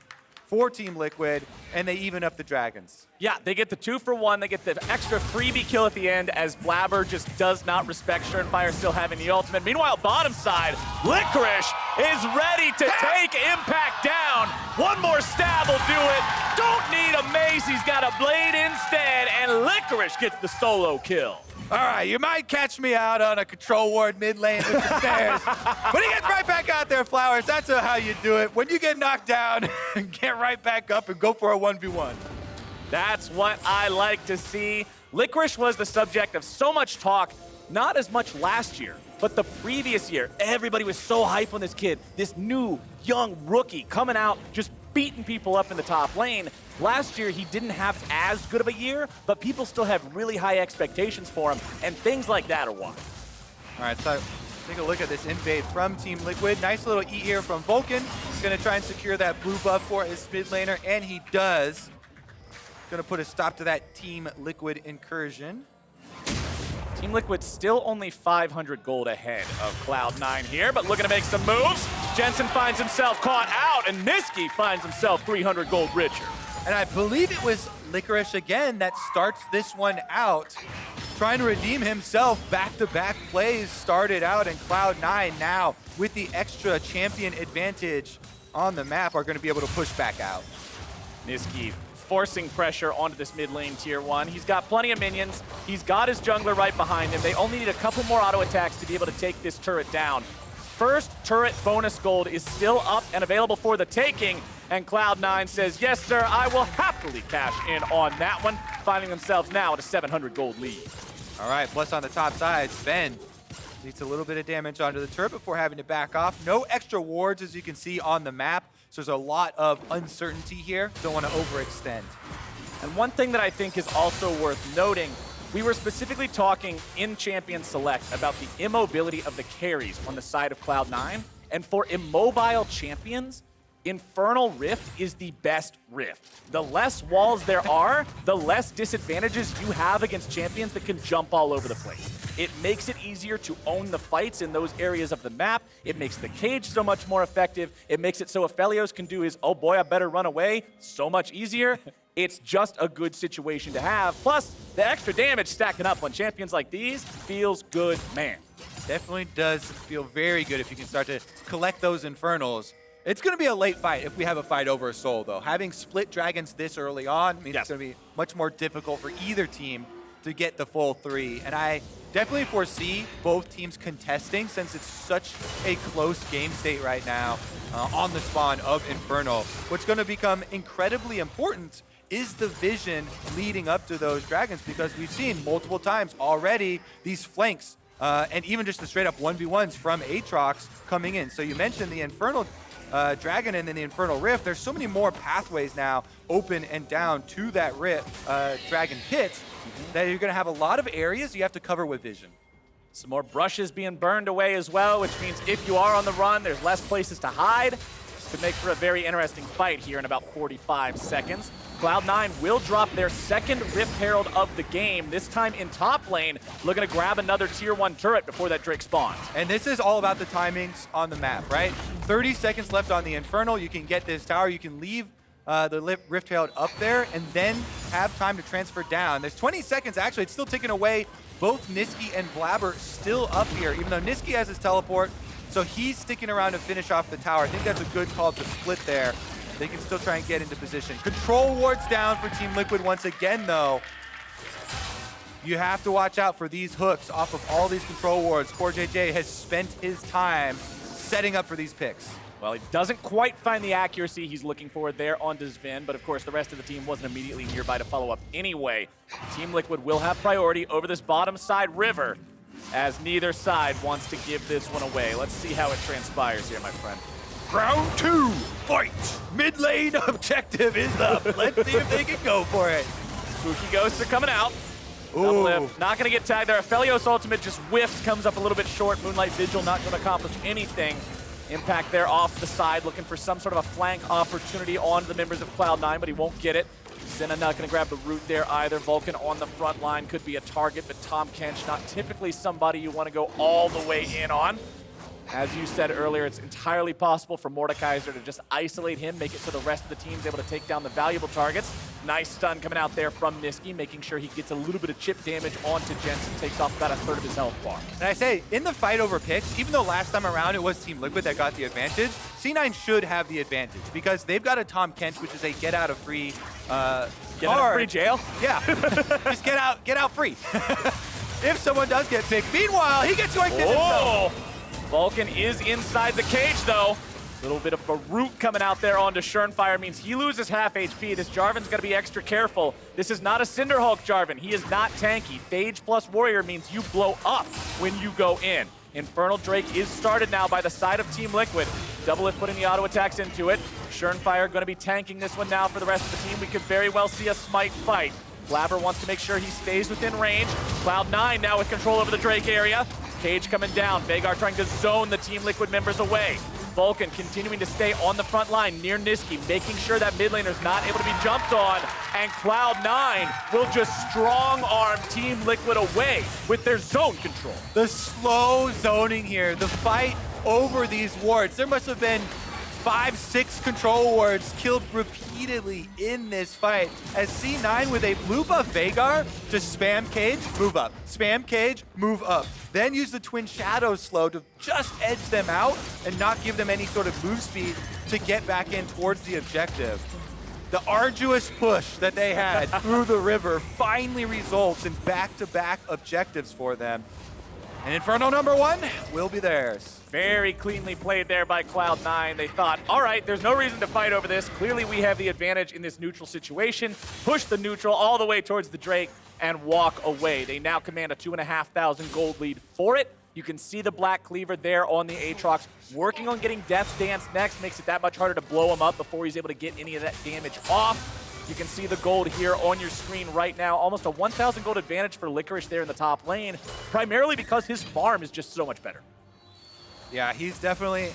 for Team Liquid, and they even up the Dragons. Yeah, they get the 2-for-1. They get the extra freebie kill at the end as Blaber just does not respect Shernfire still having the ultimate. Meanwhile, bottom side, Licorice is ready to take Impact down. One more stab will do it. Don't need a mace. He's got a blade instead, and Licorice gets the solo kill. All right, you might catch me out on a control ward mid lane with the stairs, but he gets right back out there, Flowers. That's how you do it. When you get knocked down, get right back up and go for a 1v1. That's what I like to see. Licorice was the subject of so much talk, not as much last year, but the previous year. Everybody was so hype on this kid, this new, young rookie coming out, just beating people up in the top lane. Last year, he didn't have as good of a year, but people still have really high expectations for him, and things like that are why. All right, so take a look at this invade from Team Liquid. Nice little E here from Vulcan. He's going to try and secure that blue buff for his mid laner, and he does. Going to put a stop to that Team Liquid incursion. Team Liquid still only 500 gold ahead of Cloud9 here, but looking to make some moves. Jensen finds himself caught out, and Nisqy finds himself 300 gold richer. And I believe it was Licorice again that starts this one out, trying to redeem himself. Back-to-back plays started out, and Cloud9 now, with the extra champion advantage on the map, are going to be able to push back out. Nisqy forcing pressure onto this mid lane tier 1. He's got plenty of minions. He's got his jungler right behind him. They only need a couple more auto attacks to be able to take this turret down. First turret bonus gold is still up and available for the taking, and Cloud9 says, yes, sir, I will happily cash in on that one, finding themselves now at a 700 gold lead. All right, plus on the top side, Zven needs a little bit of damage onto the turret before having to back off. No extra wards, as you can see on the map, so there's a lot of uncertainty here. Don't want to overextend. And one thing that I think is also worth noting, we were specifically talking in Champion Select about the immobility of the carries on the side of Cloud9. And for immobile champions, Infernal Rift is the best Rift. The less walls there are, the less disadvantages you have against champions that can jump all over the place. It makes it easier to own the fights in those areas of the map. It makes the cage so much more effective. It makes it so Aphelios can do his, oh boy, I better run away, so much easier. It's just a good situation to have. Plus, the extra damage stacking up on champions like these feels good, man. Definitely does feel very good if you can start to collect those Infernals. It's going to be a late fight if we have a fight over a soul, though. Having split dragons this early on means it's going to be much more difficult for either team to get the full 3. And I definitely foresee both teams contesting since it's such a close game state right now on the spawn of Infernal. What's going to become incredibly important is the vision leading up to those dragons, because we've seen multiple times already these flanks and even just the straight up 1v1s from Aatrox coming in. So you mentioned the Infernal Dragon and then the Infernal Rift. There's so many more pathways now open and down to that Dragon Pit that you're going to have a lot of areas you have to cover with vision. Some more brushes being burned away as well, which means if you are on the run, there's less places to hide. Could make for a very interesting fight here in about 45 seconds. Cloud9 will drop their second Rift Herald of the game, this time in top lane, looking to grab another tier 1 turret before that Drake spawns. And this is all about the timings on the map, right? 30 seconds left on the Infernal. You can get this tower. You can leave the Rift Herald up there and then have time to transfer down. There's 20 seconds, actually. It's still ticking away. Both Nisqy and Blaber still up here, even though Nisqy has his teleport. So he's sticking around to finish off the tower. I think that's a good call to split there. They can still try and get into position. Control wards down for Team Liquid once again, though. You have to watch out for these hooks off of all these control wards. CoreJJ has spent his time setting up for these picks. Well, he doesn't quite find the accuracy he's looking for there onto Zven, but of course the rest of the team wasn't immediately nearby to follow up anyway. Team Liquid will have priority over this bottom side river, as neither side wants to give this one away. Let's see how it transpires here, my friend. Round 2, fight! Mid lane objective is up. Let's see if they can go for it. Spooky ghosts are coming out. Doublelift not going to get tagged there. Aphelios ultimate just whiffs, comes up a little bit short. Moonlight Vigil not going to accomplish anything. Impact there off the side, looking for some sort of a flank opportunity on the members of Cloud9, but he won't get it. Senna not going to grab the root there either. Vulcan on the front line could be a target, but Tahm Kench not typically somebody you want to go all the way in on. As you said earlier, it's entirely possible for Mordekaiser to just isolate him, make it so the rest of the team's able to take down the valuable targets. Nice stun coming out there from Nisqy, making sure he gets a little bit of chip damage onto Jensen, takes off about a third of his health bar. And I say, in the fight over picks, even though last time around it was Team Liquid that got the advantage, C9 should have the advantage because they've got a Tahm Kench, which is a get out of free Get out of free jail? Yeah, just get out free. If someone does get picked. Meanwhile, he gets going to himself. Vulcan is inside the cage, though. Little bit of a root coming out there onto Shernfire means he loses half HP. This Jarvan's got to be extra careful. This is not a Cinderhulk Jarvan. He is not tanky. Phage plus Warrior means you blow up when you go in. Infernal Drake is started now by the side of Team Liquid. Doublelift putting the auto attacks into it. Shernfire going to be tanking this one now for the rest of the team. We could very well see a smite fight. Blaber wants to make sure he stays within range. Cloud9 now with control over the Drake area. Cage coming down. Veigar trying to zone the Team Liquid members away. Vulcan continuing to stay on the front line near Nisqy, making sure that mid laner's not able to be jumped on. And Cloud9 will just strong-arm Team Liquid away with their zone control. The slow zoning here, the fight over these wards. There must have been 5-6 control wards killed repeatedly in this fight as C9 with a blue buff Veigar just spam cage, move up, spam cage, move up. Then use the Twin Shadows slow to just edge them out and not give them any sort of move speed to get back in towards the objective. The arduous push that they had through the river finally results in back-to-back objectives for them. And Inferno #1 will be theirs. Very cleanly played there by Cloud9. They thought, all right, there's no reason to fight over this. Clearly we have the advantage in this neutral situation. Push the neutral all the way towards the Drake and walk away. They now command a 2,500 gold lead for it. You can see the Black Cleaver there on the Aatrox, working on getting Death's Dance next. Makes it that much harder to blow him up before he's able to get any of that damage off. You can see the gold here on your screen right now. Almost a 1,000 gold advantage for Licorice there in the top lane, primarily because his farm is just so much better. Yeah, he's definitely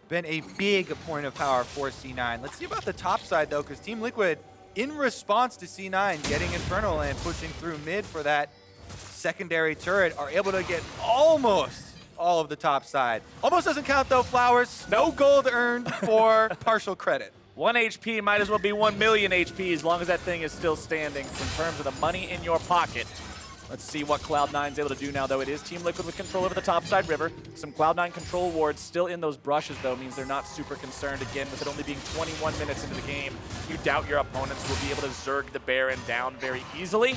been a big point of power for C9. Let's see about the top side, though, because Team Liquid, in response to C9 getting Infernal and pushing through mid for that secondary turret, are able to get almost all of the top side. Almost doesn't count, though, Flowers. No gold earned for partial credit. 1 HP might as well be 1 million HP as long as that thing is still standing in terms of the money in your pocket. Let's see what Cloud9's able to do now, though. It is Team Liquid with control over the topside river. Some Cloud9 control wards still in those brushes, though, means they're not super concerned. Again, with it only being 21 minutes into the game, you doubt your opponents will be able to zerg the Baron down very easily.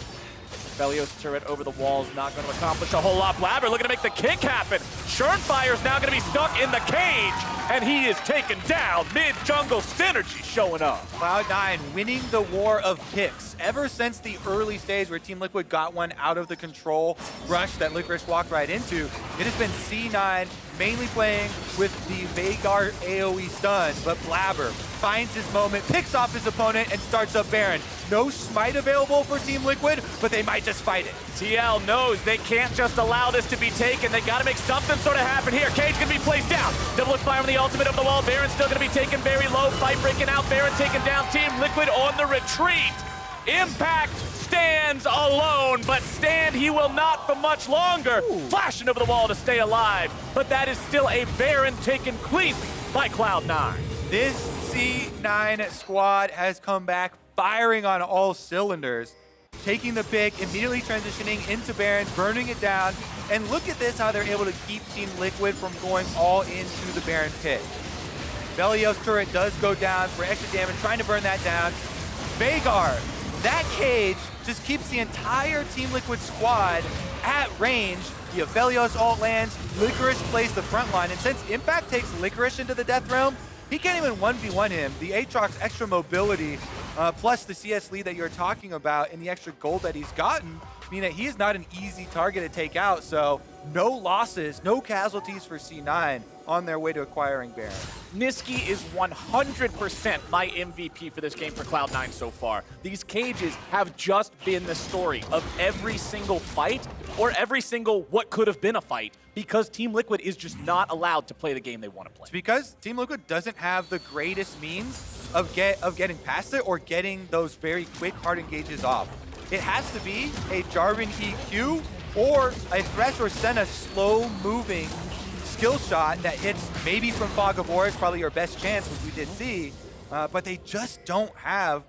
Aphelios turret over the wall is not going to accomplish a whole lot. Blaber looking to make the kick happen. Shernfire is now going to be stuck in the cage, and he is taken down. Mid-jungle synergy showing up. Cloud9 winning the war of picks. Ever since the early stage where Team Liquid got one out of the control rush that Licorice walked right into, it has been C9 mainly playing with the Veigar AoE stun, but Blaber finds his moment, picks off his opponent, and starts up Baron. No smite available for Team Liquid, but they might just fight it. TL knows they can't just allow this to be taken. They got to make something sort of happen here. Cage going to be placed down. Doublelift fire on the ultimate over the wall. Baron still going to be taken very low. Fight breaking out. Baron taken down. Team Liquid on the retreat. Impact stands alone, but stand he will not for much longer. Flashing over the wall to stay alive, but that is still a Baron taken cleanly by Cloud9. This C9 squad has come back firing on all cylinders, taking the pick, immediately transitioning into Baron, burning it down, and look at this, how they're able to keep Team Liquid from going all into the Baron pit. Aphelios turret does go down for extra damage, trying to burn that down. Veigar, that cage just keeps the entire Team Liquid squad at range. The Aphelios ult lands, Licorice plays the front line, and since Impact takes Licorice into the Death Realm, he can't even 1v1 him. The Aatrox extra mobility, plus the CS lead that you're talking about and the extra gold that he's gotten, mean that he is not an easy target to take out, so no losses, no casualties for C9 on their way to acquiring Baron. Nisqy is 100% my MVP for this game for Cloud9 so far. These cages have just been the story of every single fight or every single what could have been a fight because Team Liquid is just not allowed to play the game they want to play. It's because Team Liquid doesn't have the greatest means of getting past it or getting those very quick hard engages off. It has to be a Jarvan EQ or a Thresh or Senna slow moving skill shot that hits maybe from Fog of War is probably your best chance, which we did see, but they just don't have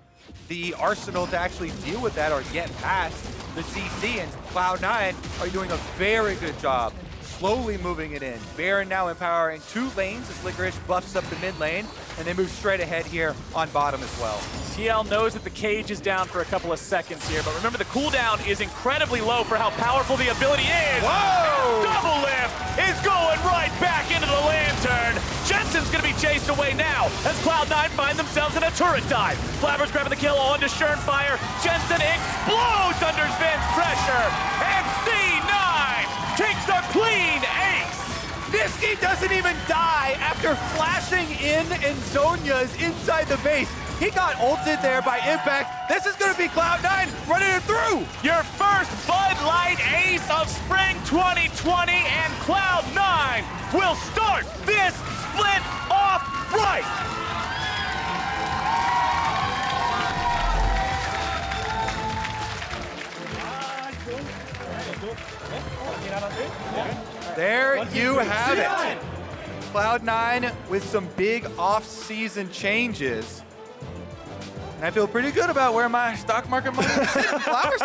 the arsenal to actually deal with that or get past the CC, and Cloud9 are doing a very good job slowly moving it in. Baron now empowering 2 lanes as Licorice buffs up the mid lane, and they move straight ahead here on bottom as well. TL knows that the cage is down for a couple of seconds here, but remember the cooldown is incredibly low for how powerful the ability is. Whoa! Doublelift is going right back into the lantern. Jensen's gonna be chased away now as Cloud9 find themselves in a turret dive. Blaber's grabbing the kill onto Shernfire. Jensen explodes under Zven's pressure, and C9 takes a clean ace. Nisqy doesn't even die after flashing in and Zhonya's inside the base. He got ulted there by Impact. This is going to be Cloud9 running it through. Your first Bud Light ace of Spring 2020, and Cloud9 will start this split off right. There you have it. Cloud9 with some big off-season changes. And I feel pretty good about where my stock market money is sitting. Flowers.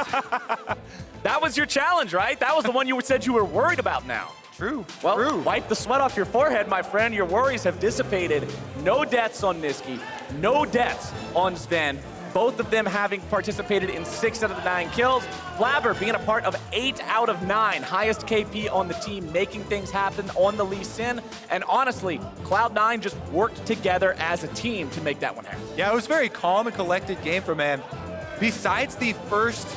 That was your challenge, right? That was the one you said you were worried about now. True. Well, wipe the sweat off your forehead, my friend. Your worries have dissipated. No deaths on Nisqy, no deaths on Zven. Both of them having participated in 6 out of the 9 kills. Blaber being a part of 8 out of 9. Highest KP on the team, making things happen on the Lee Sin. And honestly, Cloud9 just worked together as a team to make that one happen. Yeah, it was a very calm and collected game for man. Besides the first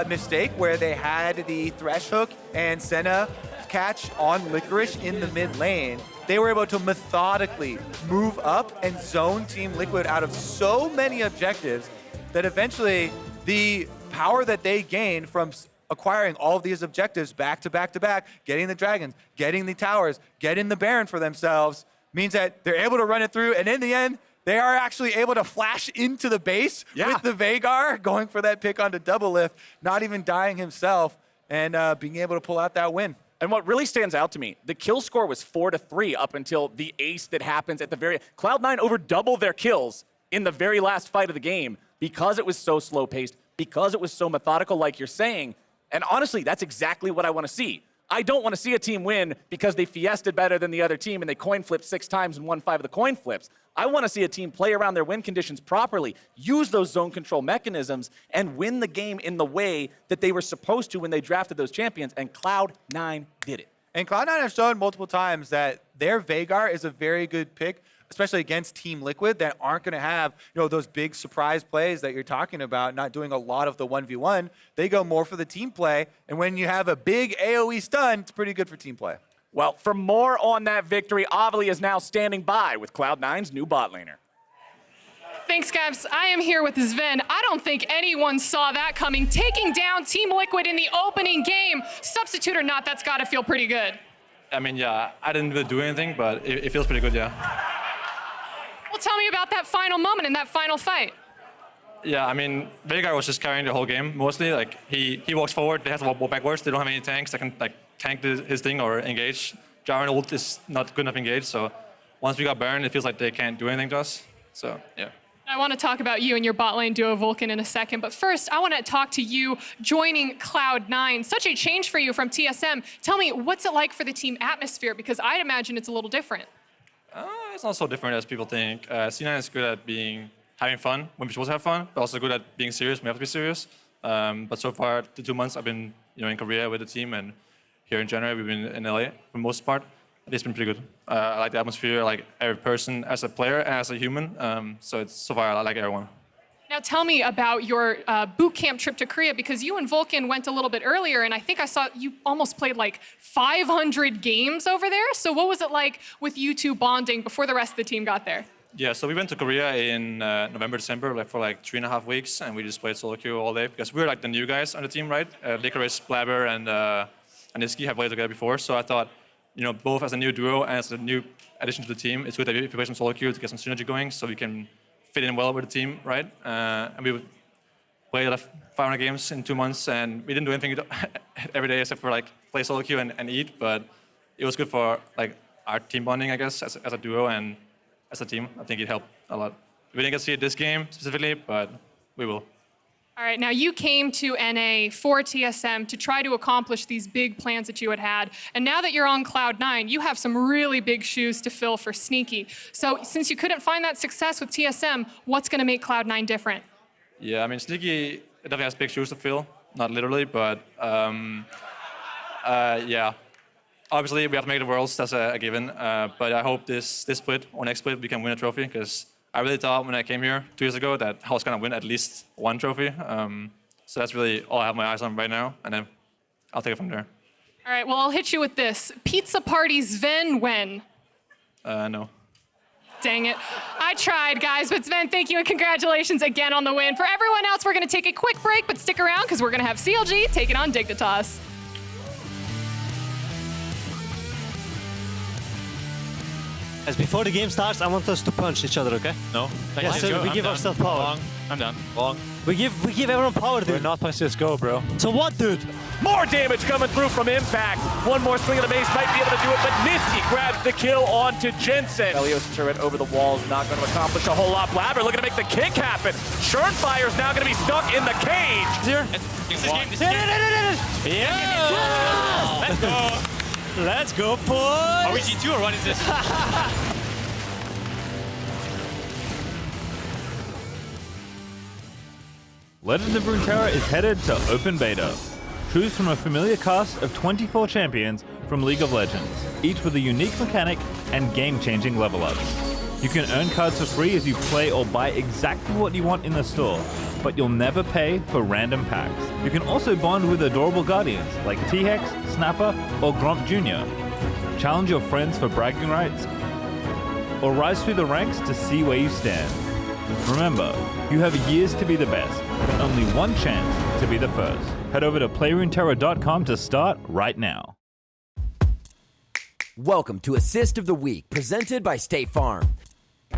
mistake where they had the Thresh hook and Senna catch on Licorice in the mid lane, they were able to methodically move up and zone Team Liquid out of so many objectives that eventually the power that they gained from acquiring all of these objectives back to back to back, getting the dragons, getting the towers, getting the Baron for themselves, means that they're able to run it through, and in the end, they are actually able to flash into the base with the Veigar, going for that pick onto Doublelift, not even dying himself, and being able to pull out that win. And what really stands out to me, the kill score was 4-3 up until the ace that happens at the very... Cloud9 over doubled their kills in the very last fight of the game because it was so slow-paced, because it was so methodical like you're saying. And honestly, that's exactly what I want to see. I don't want to see a team win because they fiested better than the other team and they coin flipped 6 times and won 5 of the coin flips. I want to see a team play around their win conditions properly, use those zone control mechanisms, and win the game in the way that they were supposed to when they drafted those champions, and Cloud9 did it. And Cloud9 have shown multiple times that their Veigar is a very good pick, especially against Team Liquid that aren't going to have, those big surprise plays that you're talking about, not doing a lot of the 1v1. They go more for the team play, and when you have a big AoE stun, it's pretty good for team play. Well, for more on that victory, Aphelios is now standing by with Cloud9's new bot laner. Thanks, Gabs. I am here with Zven. I don't think anyone saw that coming. Taking down Team Liquid in the opening game. Substitute or not, that's got to feel pretty good. I mean, yeah, I didn't really do anything, but it feels pretty good, yeah. Well, tell me about that final moment in that final fight. Yeah, I mean, Veigar was just carrying the whole game, mostly. Like, he walks forward, they have to walk backwards. They don't have any tanks that can, tank his thing or engage. Jarvan ult is not good enough engage, so once we got Baron, it feels like they can't do anything to us. So, yeah. I want to talk about you and your bot lane duo Vulcan in a second, but first I want to talk to you joining Cloud9. Such a change for you from TSM. Tell me, what's it like for the team atmosphere? Because I'd imagine it's a little different. It's not so different as people think. C9 is good at having fun when we're supposed to have fun, but also good at being serious when we have to be serious. But so far, the 2 months I've been in Korea with the team, and here in January we've been in LA for the most part. It's been pretty good. I like the atmosphere, I like every person as a player and as a human. So far I like everyone. Now tell me about your boot camp trip to Korea, because you and Vulcan went a little bit earlier, and I think I saw you almost played 500 games over there. So what was it like with you two bonding before the rest of the team got there? Yeah, so we went to Korea in November, December, for 3.5 weeks, and we just played solo queue all day because we're the new guys on the team, right? Licorice, Blaber, and Nisqy have played together before, so I thought, both as a new duo and as a new addition to the team, it's good that we play some solo queue to get some synergy going, so we can fit in well with the team, right? And we would play 500 games in 2 months, and we didn't do anything every day except for play solo queue and eat, but it was good for our team bonding, I guess, as a duo and as a team. I think it helped a lot. We didn't get to see it this game specifically, but we will. All right, now you came to NA for TSM to try to accomplish these big plans that you had. And now that you're on Cloud9, you have some really big shoes to fill for Nisqy. So since you couldn't find that success with TSM, what's going to make Cloud9 different? Yeah, I mean, Nisqy definitely has big shoes to fill. Not literally, but yeah. Obviously, we have to make the Worlds, that's a given. But I hope this split or next split we can win a trophy, because I really thought when I came here 2 years ago that I was going to win at least one trophy. So that's really all I have my eyes on right now, and then I'll take it from there. All right, well, I'll hit you with this. Pizza party Zven when? No. Dang it. I tried, guys, but Zven, thank you and congratulations again on the win. For everyone else, we're going to take a quick break, but stick around because we're going to have CLG taking on Dignitas. As before the game starts, I want us to punch each other, okay? No. Yeah, so we give ourselves power. Long. I'm done. Long. We give everyone power, dude. We're not punching this go, bro. So what, dude? More damage coming through from Impact. One more swing of the mace might be able to do it, but Nisqy grabs the kill onto Jensen. Aphelios turret over the walls, not going to accomplish a whole lot. Blaber looking to make the kick happen. Shernfire is now going to be stuck in the cage. Here. Yeah! Let's go. Let's go, boys! Are we G2 or what is this? Legends of Runeterra is headed to open beta. Choose from a familiar cast of 24 champions from League of Legends, each with a unique mechanic and game-changing level ups. You can earn cards for free as you play or buy exactly what you want in the store, but you'll never pay for random packs. You can also bond with adorable guardians like T-Hex, Snapper, or Gromp Jr. Challenge your friends for bragging rights, or rise through the ranks to see where you stand. Remember, you have years to be the best, but only one chance to be the first. Head over to playruneterra.com to start right now. Welcome to Assist of the Week, presented by State Farm.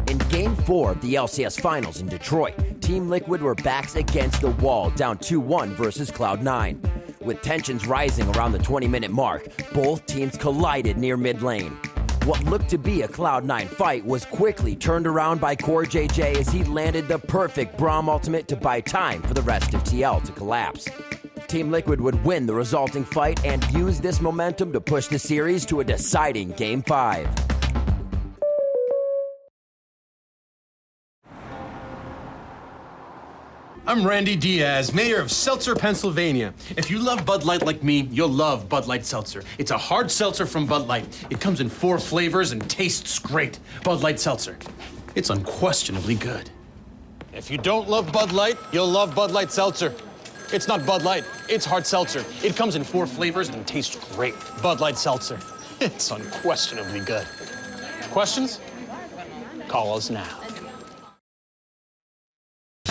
In Game 4 of the LCS Finals in Detroit, Team Liquid were backs against the wall, down 2-1 versus Cloud9. With tensions rising around the 20-minute mark, both teams collided near mid lane. What looked to be a Cloud9 fight was quickly turned around by CoreJJ as he landed the perfect Braum ultimate to buy time for the rest of TL to collapse. Team Liquid would win the resulting fight and use this momentum to push the series to a deciding Game 5. I'm Randy Diaz, mayor of Seltzer, Pennsylvania. If you love Bud Light like me, you'll love Bud Light Seltzer. It's a hard seltzer from Bud Light. It comes in 4 flavors and tastes great. Bud Light Seltzer. It's unquestionably good. If you don't love Bud Light, you'll love Bud Light Seltzer. It's not Bud Light, it's hard seltzer. It comes in 4 flavors and tastes great. Bud Light Seltzer. It's unquestionably good. Questions? Call us now.